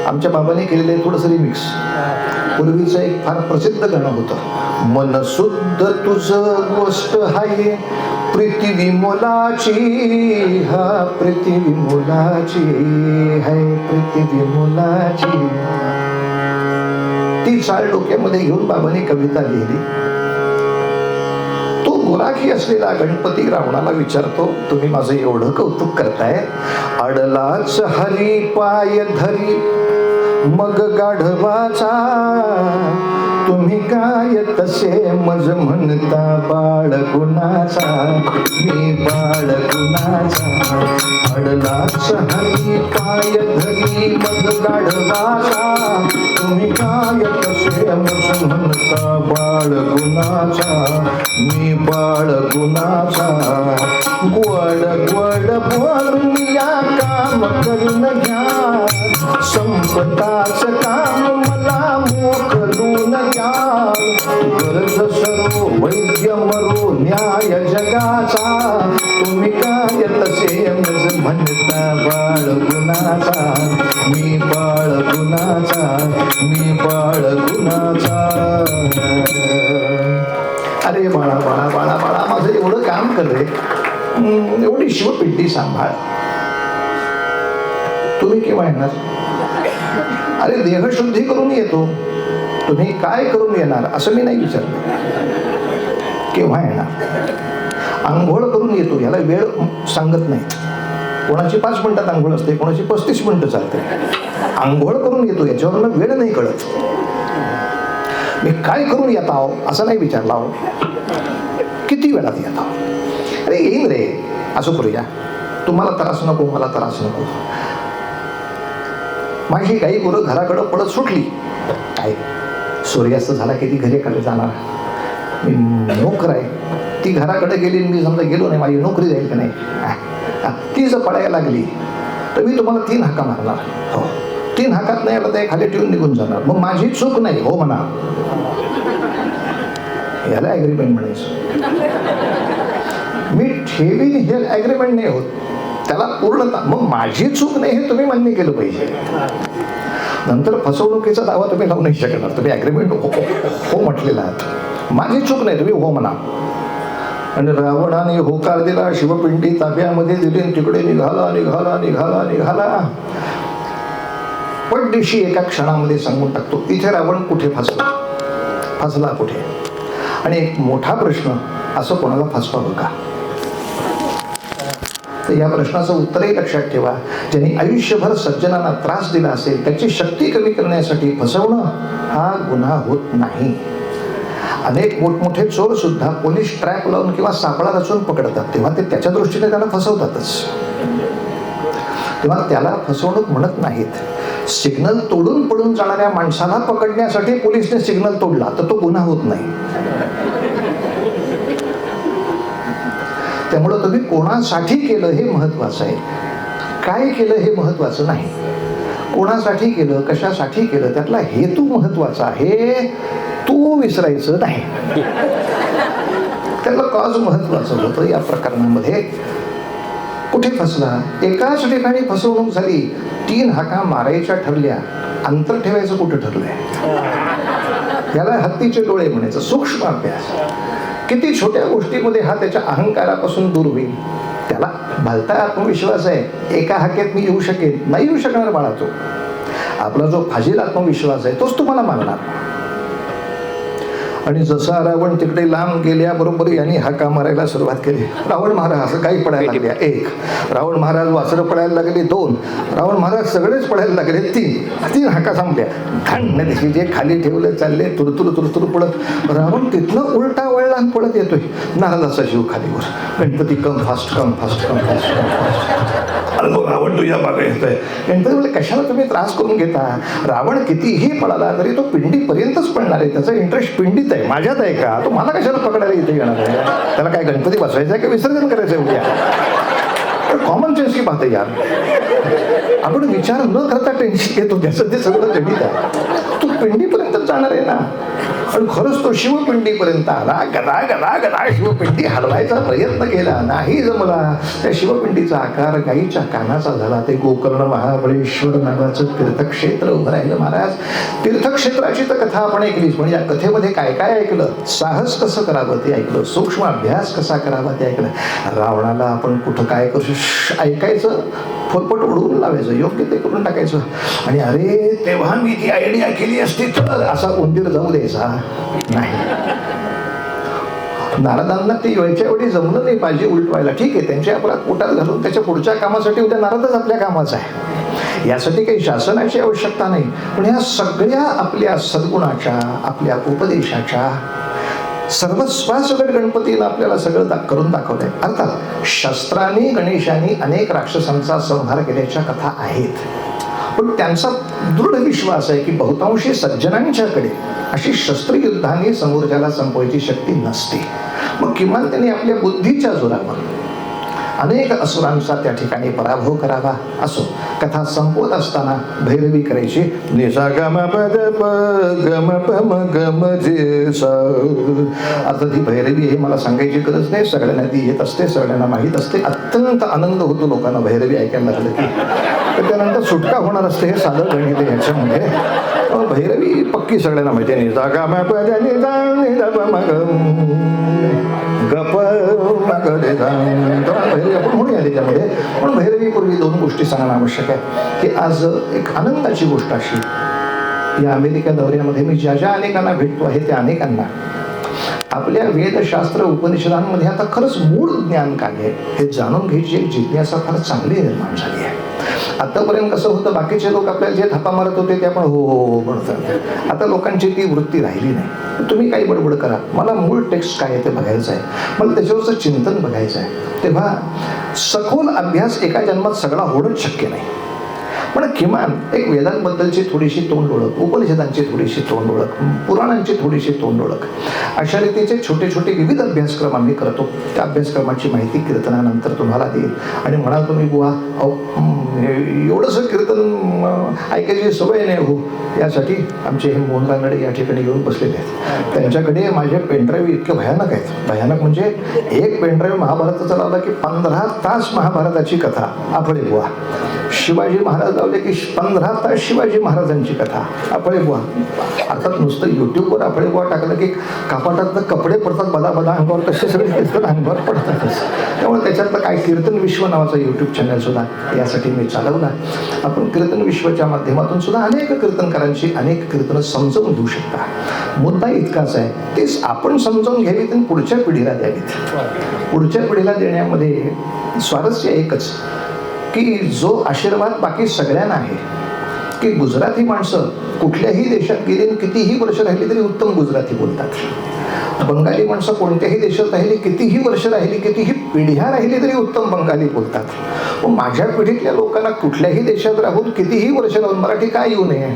आमच्या बाबांनी केलेलं आहे थोडंसं रिमिक्स. पूर्वीचं एक फार प्रसिद्ध गाणं होतं, मन शुद्ध तुझं गोष्ट हाय पृथ्वी मोलाची, हा पृथ्वी मोलाची हाय, पृथ्वी मोलाची. ती चाल डोक्यामध्ये घेऊन बाबांनी कविता लिहिली. तो गोराखी असलेला गणपती रावणाला विचारतो, तुम्ही माझं एवढं कौतुक करताय, अडलाच हरी पाय धरी मग गाढवाचा, तुम्ही काय तसे मज म्हणता बाळ गुणाचा, मी बाळ गुणाचा. अडलाच हरी पाय धरी मग गाढवाचा, तुम्ही काय तसे मज म्हणता बाळ गुणाचा, मी बाळ गुणाचा. गोड गोड बोलून या काम करून घ्या, संपताच काम मला मोकलून घ्या. गरज सरो वैद्य मरो न्याय जगाचा, तुम्ही काय तसे मज म्हणता बाळ गुणाचा, मी बाळ गुणाचा, मी बाळ गुणाचा. अरे बाळा बाळा बाळा बाळा, माझं एवढं काम कर रे, एवढी शिवपिंडी सांभाळ, तुम्ही केव्हा येणार? अरे देहशुद्धी करून येतो, तुम्ही काय करून येणार असं मी नाही विचारलं. केव्हा येणार? आंघोळ करून येतो, याला वेळ सांगत नाही. कोणाची 5 मिनिटात आंघोळ असते, कोणाची 35 मिनिटं चालते. आंघोळ करून येतो याच्यावरनं वेळ नाही कळत. मी काय करून येत आहो असं नाही विचारला आहो, किती वेळात येत आहो. अरे येईन रे, असं करूया, तुम्हाला त्रास नको मला त्रास नको. माझी काही गुरं घराकडं पडत सुटली, काय सूर्यास्त झाला किती घरी कडे जाणार, मी नोकर आहे, ती घराकडे गेली मी समजा गेलो नाही, माझी नोकरी जाईल का नाही, ती जर पळायला लागली तर मी तुम्हाला 3 हाका मारणार. हो, 3 हाकात नाही आला तर खाली ठेवून निघून जाणार. मग माझी चूक नाही, हो म्हणा. याला ॲग्रीमेंट म्हणायचं. मी ठेवीन हे ॲग्रीमेंट नाही होत, त्याला पूर्णता. मग माझी चूक नाही हे तुम्ही मान्य केलं पाहिजे. नंतर फसवणुकीचा दावा तुम्ही लावू नाही शकणार. तुम्ही ॲग्रीमेंट हो म्हटलेला आहात, माझी चूक नाही, तुम्ही हो म्हणा. आणि रावणाने होकार दिला, शिवपिंडी ताब्यामध्ये दिली, तिकडे निघाला निघाला निघाला निघाला. पटदिशी एका क्षणामध्ये सांगून टाकतो इथे रावण कुठे फसला कुठे. आणि एक मोठा प्रश्न, असं कोणाला फसवावं का? तर या प्रश्नाचं उत्तरही लक्षात ठेवा. ज्यांनी आयुष्यभर सज्जनांना त्रास दिला असेल त्याची शक्ती कमी करण्यासाठी फसवणं हा गुन्हा होत नाही. अनेक मोठमोठे चोर सुद्धा पोलीस ट्रॅप लावून किंवा सापळा रचून पकडतात, तेव्हा ते त्याच्या दृष्टीने त्याला फसवतातच, तेव्हा त्याला फसवणूक म्हणत नाहीत. सिग्नल तोडून पडून जाणाऱ्या माणसाला पकडण्यासाठी पोलिसने सिग्नल तोडला तर तो गुन्हा होत नाही. त्यामुळं तुम्ही कोणासाठी केलं हे महत्वाचं आहे, काय केलं हे महत्वाचं नाही. कोणासाठी केलं, कशासाठी केलं, त्यातला हेतू महत्वाचा आहे, तू विसरायचं नाही. त्यातलं कॉज महत्वाचं होतं. या प्रकरणामध्ये कुठे फसला, एकाच ठिकाणी फसवणूक झाली, 3 हाका मारायच्या ठरल्या, अंतर ठेवायचं कुठं ठरलंय? याला हत्तीचे डोळे म्हणायचं. सूक्ष्म अभ्यास. किती छोट्या गोष्टीमध्ये हा त्याच्या अहंकारापासून दूर होईल. त्याला भलता आत्मविश्वास आहे, एका हाकेत मी येऊ शकेन, नाही येऊ शकणार बाळा. तो आपला जो फाजील आत्मविश्वास आहे तोच तुम्हाला मानणार. आणि जसा रावण तिकडे लांब गेल्याबरोबर यांनी हाका मारायला सुरुवात केली. रावण महाराज असं काही पडायला लागले 1, रावण महाराज वासरं पडायला लागले 2, रावण महाराज सगळेच पडायला लागले 3 हाका संपल्या. धान्य दिशी जे खाली ठेवले चालले तुरतुर तुरतुर पडत. रावण तिथनं उलटा वळला आणि पळत येतोय. नारदाचा जीव खालीवर. Ganpati come fast come fast come fast come fast. अरे रावण तुझ्या मागे येतोय. गणपती बोलले कशाला तुम्ही त्रास करून घेता? रावण कितीही पळाला तरी तो पिंडीपर्यंतच पडणार आहे. त्याचा इंटरेस्ट पिंडीत आहे, माझ्यात आहे का? तो मला कशाला पकडायला इथे येणार आहे? त्याला काय गणपती बसवायचा आहे का विसर्जन करायचं आहे उद्या? कॉमन सेन्स की बात आहे यार. आपण विचार न करता टेन्शन घेतो, त्याचं ते सगळं जडित आहे. तू पिंडीपर्यंत जाणार आहे ना. आणि खरंच तो शिवपिंडीपर्यंत आला. गदा गदा गदा शिवपिंडी हलवायचा प्रयत्न केला, नाही जमला. त्या शिवपिंडीचा आकार गाईच्या कानाचा झाला. ते गोकर्ण महाबळेश्वर नावाचं तीर्थक्षेत्र उभं राहिलं. महाराज, तीर्थक्षेत्राची तर कथा आपण ऐकलीच, पण या कथेमध्ये काय काय ऐकलं? साहस कसं करावं ते ऐकलं, सूक्ष्म अभ्यास कसा करावा ते ऐकलं. रावणाला आपण कुठं काय करू ऐकायचं, फोलपट उडवून लावायचं, योग्य ते करून टाकायचं. आणि अरे तेव्हा मी ती आयडिया केली असती तर असा उंदीर जाऊ द्यायचा नाही. नारदांना ते वेळच्या वेळी जमलं नाही पाहिजे उलटवायला. ठीक आहे, त्यांच्या अपराध पोटात घालून त्याच्या पुढच्या कामासाठी उद्या नारदच आपल्या कामाचा आहे, यासाठी काही शासनाची आवश्यकता नाही. पण या सगळ्या आपल्या सद्गुणाच्या, आपल्या उपदेशाच्या सर्वस्वासकट गणपतीनं आपल्याला सगळं करून दाखवलंय. अर्थात शस्त्रांनी गणेशाने अनेक राक्षसांचा संहार केल्याच्या कथा आहेत, पण त्यांचा दृढ विश्वास आहे की बहुतांशी सज्जनांच्याकडे अशी शस्त्रयुद्धाने समोरच्याला संपवायची शक्ती नसते. मग किमान त्यांनी आपल्या बुद्धीच्या जोरावर अनेक असुरांचा त्या ठिकाणी पराभव करावा. असो, कथा संपवत असताना भैरवी करायची. निसा गम पद प गम पम गम जे सा. आता ती भैरवी हे मला सांगायची गरज नाही, सगळ्यांना ती येत असते, सगळ्यांना माहीत असते. अत्यंत आनंद होतो लोकांना भैरवी ऐकायला लागलं की. तर त्यानंतर सुटका होणार असते हे साधं गणित आहे याच्यामध्ये. भैरवी पक्की सगळ्यांना माहिती आहे. निसा गम पद निसा निसा प म गप मग रे भैरवी आपण म्हणूया त्याच्यामध्ये. पण भैरवीपूर्वी 2 गोष्टी सांगणं आवश्यक आहे की आज एक आनंदाची गोष्ट अशी, या अमेरिका दौऱ्यामध्ये मी ज्या ज्या अनेकांना भेटतो आहे त्या अनेकांना आपल्या वेदशास्त्र उपनिषदांमध्ये आता खरंच मूळ ज्ञान काय आहे हे जाणून घ्यायची एक जिज्ञासा फार चांगली निर्माण झाली आहे. आतापर्यंत कसं होतं, बाकीचे लोक आपल्याला जे थापा मारत होते ते आपण हो हो म्हणतात. आता लोकांची ती वृत्ती राहिली नाही. तुम्ही काही बडबड करा, मला मूळ टेक्स्ट काय आहे ते बघायचं आहे, मला त्याच्यावरचं चिंतन बघायचं आहे. तेव्हा सखोल अभ्यास एका जन्मात सगळा होणंच शक्य नाही. पण किमान एक वेदांबद्दलची थोडीशी तोंड ओळख, उपनिषदांची थोडीशी तोंड ओळख, पुराणांची थोडीशी तोंड ओळख, अशा रीतीचे छोटे छोटे विविध अभ्यासक्रम आम्ही करतो. त्या अभ्यासक्रमाची माहिती कीर्तनानंतर तुम्हाला देईल. आणि म्हणाल तुम्ही बुवा एवढंसं कीर्तन ऐकायची सवय नाही हो, यासाठी आमचे हे मोहन रानडे या ठिकाणी येऊन बसलेले आहेत. त्यांच्याकडे माझे पेनड्राईव्ह इतके भयानक आहेत. भयानक म्हणजे एक पेनड्राईव्ह महाभारताचा लावला की 15 तास महाभारताची कथा आपळे बुवा. शिवाजी महाराज लावले की 15 तास शिवाजी महाराजांची कथा आपळे बुवा. अर्थात नुसतं युट्यूबवर आपळे बुवा टाकलं की कपाटातनं कपडे पडतात बदा बदा अंगावर, तसे सगळे कीर्तन अंगावर पडतातच. त्यामुळे त्याच्यातलं काय कीर्तन विश्व नावाचा यूट्यूब चॅनल सुद्धा यासाठी मी चालवला. आपण कीर्तन विश्वच्या माध्यमातून सुद्धा अनेक कीर्तनकारांची अनेक कीर्तनं समजावून घेऊ शकता. मुद्दा इतकाच आहे, तेच आपण समजावून घ्यावीत आणि पुढच्या पिढीला द्यावीत. पुढच्या पिढीला देण्यामध्ये स्वारस्य एकच की जो आशीर्वाद बाकी सगळ्यांना आहे की गुजराती माणसं कुठल्याही देशात गेली कितीही वर्ष राहिली तरी उत्तम गुजराती बोलतात. बंगाली माणसं कोणत्याही देशात राहिली, कितीही वर्ष राहिली, कितीही पिढ्या राहिली तरी उत्तम बंगाली बोलतात. माझ्या पिढीतल्या लोकांना कुठल्याही देशात राहून कितीही वर्ष राहून मराठी काय येऊ नये,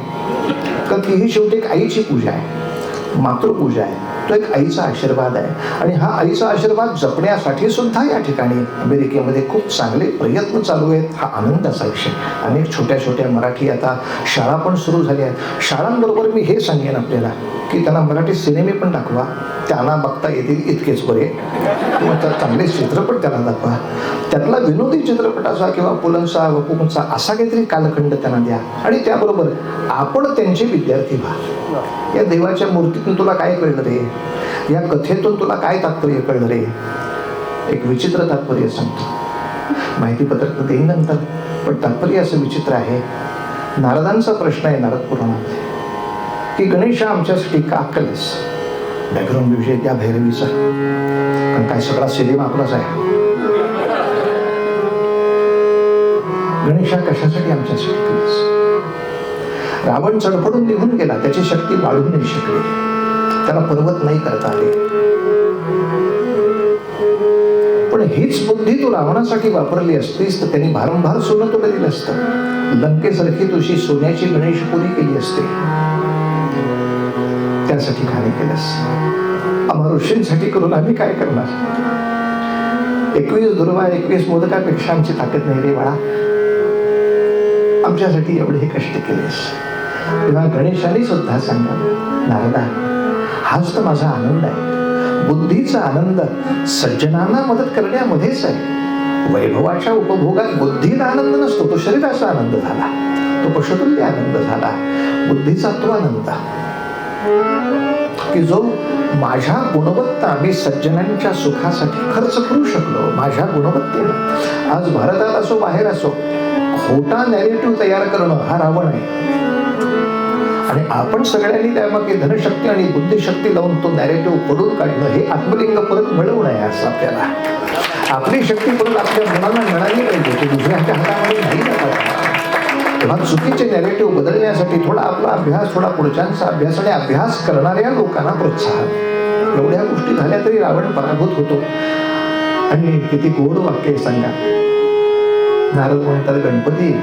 कारण तीही शेवटी एक आईची पूजा आहे, मातृपूजा आहे. तो एक आईचा आशीर्वाद आहे. आणि हा आईचा आशीर्वाद जपण्यासाठी सुद्धा या ठिकाणी अमेरिकेमध्ये खूप चांगले प्रयत्न चालू आहेत. हा आनंदाचा विषय. अनेक छोट्या छोट्या मराठी आता शाळा पण सुरू झाल्या आहेत. शाळांबरोबर मी हे सांगेन आपल्याला की त्यांना मराठी सिनेमे पण दाखवा, त्यांना बघता येतील इतकेच बरे, किंवा त्यात चांगले चित्रपट त्यांना दाखवा. त्यातला विनोदी चित्रपटाचा किंवा पुलंचा वपुंचा असा काहीतरी कालखंड त्यांना द्या. आणि त्याबरोबर आपण त्यांचे विद्यार्थी व्हा. या देवाच्या मूर्तीतून तुला काय कळलं रे, या कथेतून तुला काय तात्पर्य कळलं रे. एक विचित्र तात्पर्य सांगतो, माहितीपत्रक देईन नंतर, पण तात्पर्य असं विचित्र आहे. नारदांचा प्रश्न आहे नारद पुराणात की गणेशा आमच्यासाठी का केलंस. बॅकग्राऊंड म्युझिक त्या भैरवीचा, कारण काय सगळा सिनेमा आपलाच आहे. गणेशा कशासाठी आमच्यासाठी केलीस. रावण चढपडून निघून गेला, त्याची शक्ती वाढू नाही शकली, त्याला पर्वत नाही करता आले. पण हीच बुद्धी तू रावणासाठी वापरली असतीस तर त्यांनी भारंभार सोनं तुला दिलं असतं. लंकेसारखी तुझी सोन्याची गणेशपुरी केली असते. त्यासाठी खाणे केलंस. आम्हा ऋषींसाठी करून आम्ही काय करणार. 21 दुर्वा 21 मोदकापेक्षा आमची ताकद नाही रे बाळा. आमच्यासाठी एवढे कष्ट केलेस. तेव्हा गणेशाने सुद्धा सांगावं, नारदा हाच तर माझा आनंद आहे. बुद्धीचा आनंद सज्जनांना मदत करण्यामध्येच आहे. वैभवाच्या उपभोगात बुद्धीला आनंद नसतो, तो शरीराचा आनंद झाला, तो पशुतुल्य आनंद झाला. बुद्धीचा तो आनंद की जो माझ्या गुणवत्ता मी सज्जनांच्या सुखासाठी खर्च करू शकलो. माझ्या गुणवत्तेने आज भारतात असो बाहेर असो खोटा नॅरेटिव्ह तयार करणं हा रावण आहे. आणि आपण सगळ्यांनी त्यामागे धनशक्ती आणि बुद्धिशक्ती लावून तो नॅरेटिव्ह पडून काढणं हे आत्मलिंग परत मिळवणं आहे. असं आपल्याला आपली शक्ती परत आपल्या मनाला मिळाली पाहिजे, ते दुसऱ्याच्या हातामध्ये नाही जाणार. तेव्हा चुकीचे नॅरेटिव्ह बदलण्यासाठी थोडा आपला अभ्यास, थोडा पुढच्यांचा अभ्यास आणि अभ्यास करणाऱ्या लोकांना प्रोत्साहन. एवढ्या गोष्टी झाल्या तरी रावण पराभूत होतो. आणि किती गोड वाक्य सांगा. नारद म्हणतात, गणपती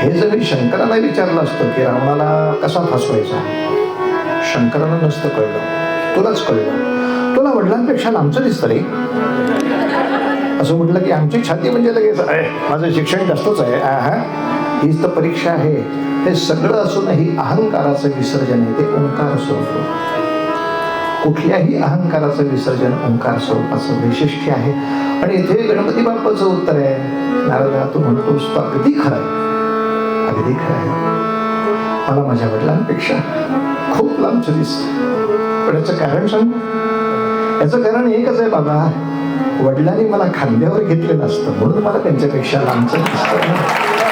हे जर मी शंकरांना विचारलं असतं की रावणाला कसा फसवायचा, शंकरांना नसतं कळलं, तुलाच कळलं. तुला वडिलांपेक्षा लांबचं दिसतं रे. असं म्हटलं की आमची छाती म्हणजे लगेच माझं शिक्षण जास्तच आहे, हीच तर परीक्षा आहे. हे सगळं असूनही अहंकाराचं विसर्जन आहे, ते ओंकार स्वरूप. कुठल्याही अहंकाराचं विसर्जन ओंकार स्वरूपाचं वैशिष्ट्य आहे. आणि इथे गणपती बाप्पाचं उत्तर आहे, नारदा तू म्हणतोस तो अगदी खरं आहे, अगदी खरं आहे. मला माझ्या वडिलांपेक्षा खूप लांबचं दिसतं. पण याचं कारण सांगू. याचं कारण एकच आहे बाबा, वडिलांनी मला खांद्यावर घेतलेलं असतं म्हणून मला त्यांच्यापेक्षा लांबचं दिसतं.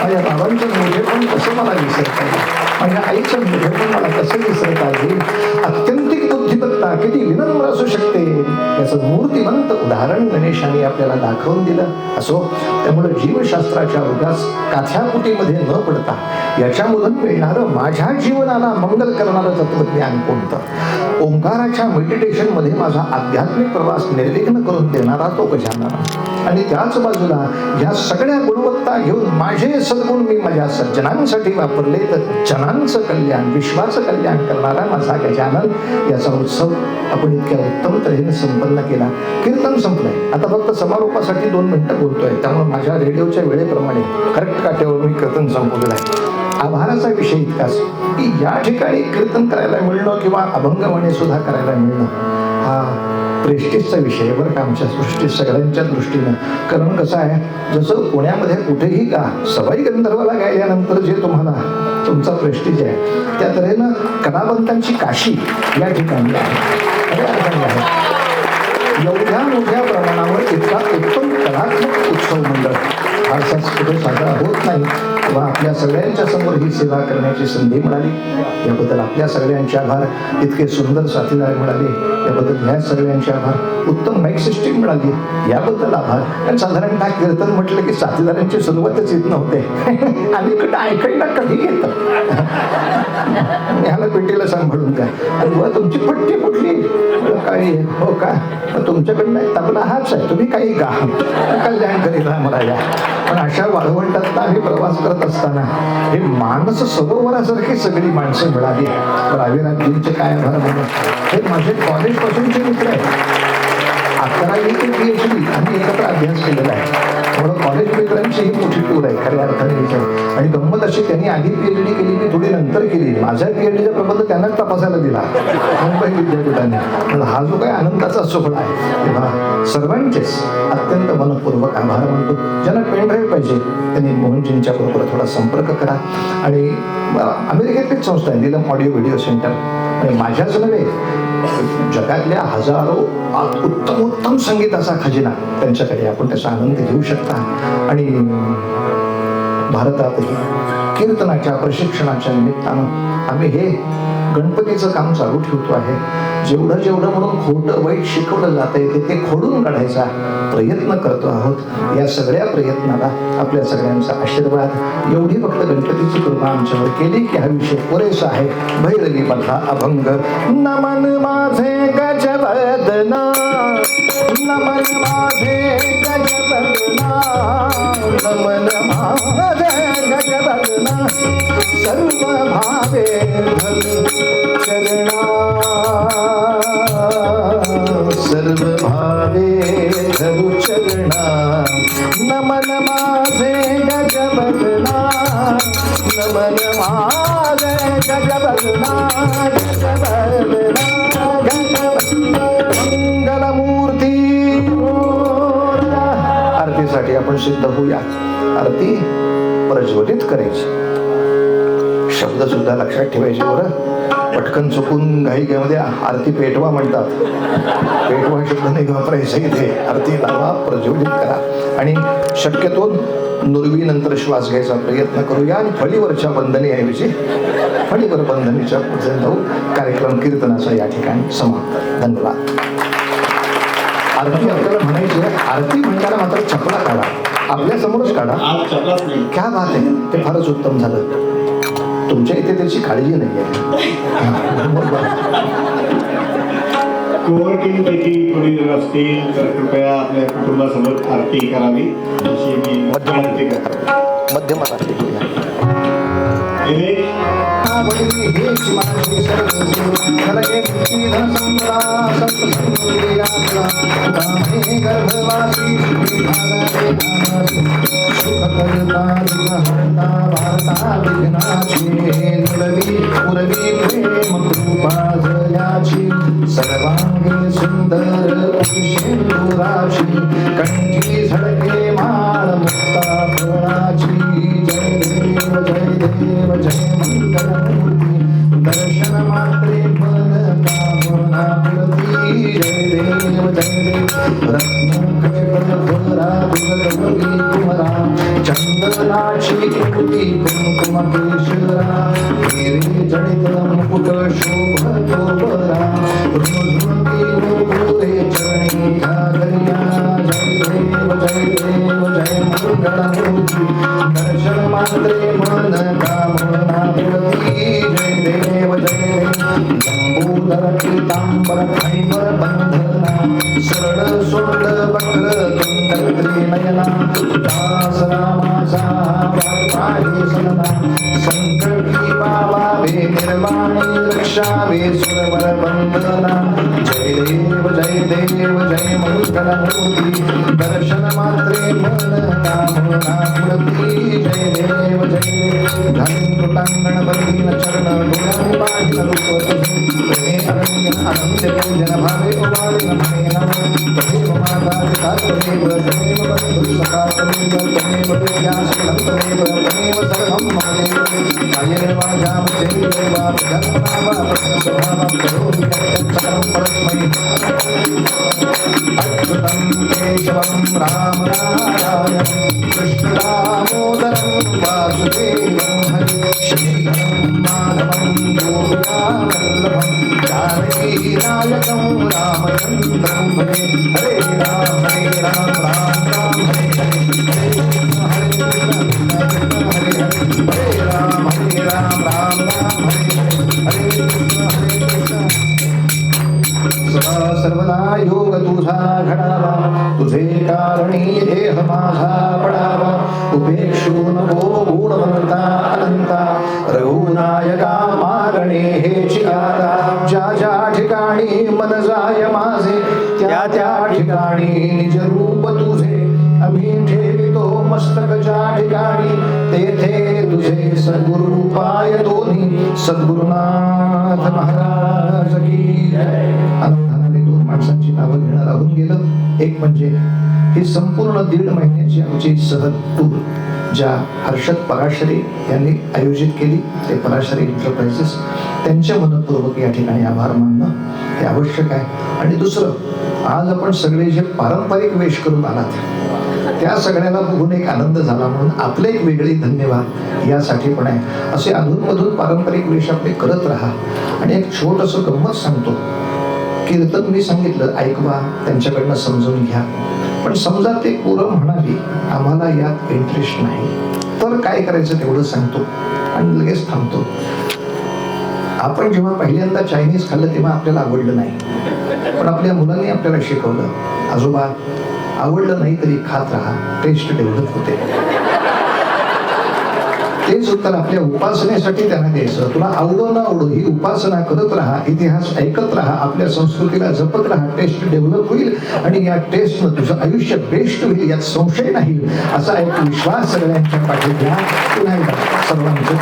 माझ्या बाबांचं मोठेपण कसं मला विसरता येईल, माझ्या आईचं मोठेपण मला कसं विसरता येईल. अत्यंतिक बुद्धी बुद्धिमत्ता किती विनम्र असू शकते याचं मूर्तिमंत उदाहरण गणेशाने आपल्याला दाखवून दिलं. असो, त्यामुळे जीवशास्त्राच्या उगाच काथ्यापुटीमध्ये न पडता याच्यामधून मिळणारं माझ्या जीवनाला मंगल करणारं तत्वज्ञान कोणतं, ओंकाराच्या मेडिटेशन मध्ये माझा आध्यात्मिक प्रवास निर्विघ्न करून देणारा तो गजानन, आणि त्याच बाजूला या सगळ्या गुणवत्ता घेऊन माझे सद्गुण मी माझ्या सज्जनांसाठी वापरले तर जनांचं कल्याण, विश्वाचं कल्याण करणारा माझा गजानन, याचा उत्सव आपण इतक्या उत्तम तऱ्हेने संपन्न केला. कीर्तन संपलंय, आता फक्त समारोपासाठी 2 मिनिटं बोलतोय, त्यामुळे माझ्या रेडिओच्या वेळेप्रमाणे करेक्ट काट्यावर मी कीर्तन संपवलेलं आहे. आभाराचा विषय इतकाच की या ठिकाणी कीर्तन करायला मिळणं किंवा अभंगवाणी सुद्धा करायला मिळणं हा प्रेस्टिजचा विषय बरं का आमच्या सृष्टीत सगळ्यांच्या दृष्टीनं. कारण कसं आहे, जसं पुण्यामध्ये कुठेही गा, सवाई गंधर्वाला गायल्यानंतर जे तुम्हाला तुमचा प्रेस्टिज आहे, त्या तऱ्हेनं कलावंतांची काशी या ठिकाणी आहे. खऱ्या अर्थाने आहे. एवढ्या मोठ्या प्रमाणावर इतका उत्तम कलात्मक उत्सव मंडळ फारसाच कुठे साजरा होत नाही, तेव्हा आपल्या सगळ्यांच्या समोर ही सेवा करण्याची संधी मिळाली, याबद्दल आपल्या सगळ्यांचे आभार. इतके सुंदर साथीदार मिळाले याबद्दल ह्या सगळ्यांचे आभार. उत्तम माईक सिस्टीम मिळाली याबद्दल आभार. कारण साधारणतः कीर्तन म्हटलं की साथीदारांची सुरुवातच येत नव्हते आणि कडे ऐकायला कधी येतं ह्याला पेटीला सांभाळून काय, आणि तुमची पट्टी कुठली काय, हो का तुमच्याकडनं तबला हाच आहे, तुम्ही काही गा, कल्याण करीत मला या. पण अशा वाळवंटात आम्ही प्रवास करत असताना हे मानस सरोवरासारखी सगळी माणसं मिळाली. रावीराजींचे काय आभार म्हणून. हे माझे कॉलेज पासूनचे मित्र आहेत, 11वी ते PhD आम्ही एकत्र अभ्यास केलेला आहे. त्यामुळे कॉलेज मित्रांची ही मोठी टूर आहे खऱ्या अर्थाने विचार. आणि गंमत अशी, त्यांनी आधी PhD केली, मी थोडी नंतर केली. माझ्या PhDचा प्रबंध त्यांनाच तपासायला दिला मुंबई विद्यापीठाने. पण हा जो काही आनंदाचा सोहळा आहे, तेव्हा सर्वांचेच अत्यंत मनपूर्वक आभार मानतो. ज्यांना पेनड्राईव्ह पाहिजे त्यांनी मोहनजींच्या बरोबर थोडा संपर्क करा. आणि अमेरिकेतलीच संस्था आहे नीलम ऑडिओ व्हिडिओ सेंटर, आणि माझ्याच नव्हे जगातल्या हजारो उत्तम उत्तम संगीताचा खजिना त्यांच्याकडे, आपण त्याचा आनंद घेऊ शकता. आणि भारतातही कीर्तनाच्या प्रशिक्षणाच्या निमित्तानं आम्ही हे गणपतीचं काम चालू ठेवतो आहे. जेवढं जेवढं म्हणून खोटं वाईट शिकवलं जात आहे ते खोडून काढायचा प्रयत्न करतो आहोत. या सगळ्या प्रयत्नाला आपल्या सगळ्यांचा आशीर्वाद, एवढी फक्त गणपतीची कृपा आमच्यावर केली की हा विषय पुरेसा आहे. भैरवी मधला अभंग. नमन माझे गजवदना, नमन माझे गजवदना, नमन माझे गजवदना, सर्व भावे चरणा, सर्व भावे धरू चरणा. नमन माझे गजबदना, नमन माझे गजबदना, गजबदना, गजबदना. मंगलमूर्ती. आरतीसाठी आपण सिद्ध होऊया. आरती प्रज्वलित करायची, शब्द सुद्धा लक्षात ठेवायचे बरं. पटकन चुकून घाईमध्ये आरती पेटवा म्हणतात, पेटवा शब्द नाही वापरायचा इथे. आरती लावा, प्रज्वलित करा, आणि शक्यतो नुरवीनंतर श्वास घ्यायचा प्रयत्न करूया. आणि फळीवरच्या बंधनीऐवजी फळीवर बंधनीच्या पुढे जाऊ. कार्यक्रम कीर्तनाचा या ठिकाणी समाप्त. धन्यवाद. आरती आपल्याला म्हणायची आहे, आरती म्हणताना मात्र चपला काढा, आपल्या समोरच काढा. क्या बात आहे, ते फारच उत्तम झालं. तुमच्या इथे त्याची काळजी नाही आहे. कोवर्किंगपैकी कोणी जर असतील तर कृपया आपल्या कुटुंबासोबत आरती करावी अशी मी विनंती करतो. मध्यमात आरती करूया. सर्वांगी सुंदर शेंदुराची, कंठी झळके माळ मुक्ता फळाची. जय देव जय देव जय मंगलमूर्ती, दर्शन मात्रे मन कामना प्रती. जय देव जय देव रत्न कवरा कुमरा. चंदनाची कृती कुंकुम केशरा हिरे जडित मुकुट शोभतो बरा रुणुझुणती नुपुरे चरणी घागरिया जय देव जय मंगलमूर्ती दर्शन मात्रे मन कामना प्रती जय देव लंबोदर पीतांबर फणीवर बंधना सरळ सोंड वक्र तुंड त्रिनयना दास रामाचा पाहे सदना संकटी पावावे निर्वाणी रक्षावे सुरवर बंधना जय देव जय मंगलमूर्ती दर्शन मात्रे मन कामना पूर्ती जय देव गणपतीन चरण डोळ्यां पाहिल रूप तुझे अनन्य अनंत पूजन भावे उभारून तमेव माता पिता तमेव तमेव बंधु सखा तमेव तमेव विद्या सकलं तमेव तमेव सर्वं मम देव कायेन वाचा मुखेन वा जन्मना वा स्वभावं करोमि यत्सकलं परस्मै अच्युतं केशवं राम नारायणं कृष्ण दामोदरं वासुदेवं हरि श्रीधरं माधवं गोपिकावल्लभं जानकी नायकं रामचन्द्रं भजे हरे राम राम राम हरे हरे हरे कृष्ण हरे कृष्ण हरे राम राम राम हरे कृष्ण सदा सर्वदा योग तुझा घडावा तुझे कारणी देह माझा पडावा उपेक्षू नको गुणवंता अनंता रघुनायका मागणे हे चिकारा ज्या ज्या ठिकाणी मन जाय माझे त्या त्या ठिकाणी निज रूप तुझे आम्ही ठेवितो मस्तक ज्या ठिकाणी तेथे तुझे सद्गुरुपाय दोन्ही सद्गुरुनाथ महाराज की जय. अनंताने दोन माणसांची नावं घेणं राहून गेलं. एक म्हणजे ही संपूर्ण 1.5 महिन्याची आमची सहल टूर ज्या हर्षद पराशरे यांनी आयोजित केली ते पराशरे एंटरप्राइजेस त्यांच्या मनपूर्वक या ठिकाणी आभार मानणं हे आवश्यक आहे. आणि दुसरं आज आपण सगळे जे पारंपरिक वेश करून आलात त्या सगळ्याला बघून एक आनंद झाला म्हणून आपले एक वेगळे धन्यवाद यासाठी पण आहे. असे अधूनमधून पारंपरिक वेश आपले करत राहा. आणि एक छोटंसं गंमत सांगतो. कीर्तन मी सांगितलं ऐकवा त्यांच्याकडनं समजून घ्या. पण समजा ते पोरं म्हणाली आम्हाला यात इंटरेस्ट नाही तर काय करायचं तेवढं सांगतो आणि लगेच थांबतो. आपण जेव्हा पहिल्यांदा चायनीज खाल्लं तेव्हा आपल्याला आवडलं नाही. पण आपल्या मुलांनी आपल्याला शिकवलं आजोबा आवडलं नाही तरी खात राहा टेस्ट डेव्हलप होते. तेच उत्तर आपल्या उपासनेसाठी त्यांना द्यायचं. तुला आवडो ना आवडो ही उपासना करत राहा इतिहास ऐकत राहा आपल्या संस्कृतीला जपत राहा टेस्ट डेव्हलप होईल आणि या टेस्टनं तुझं आयुष्य बेस्ट होईल यात संशय नाही असा एक विश्वास सगळ्यांच्या पाठी घ्या. पुन्हा एकदा सर्वांचे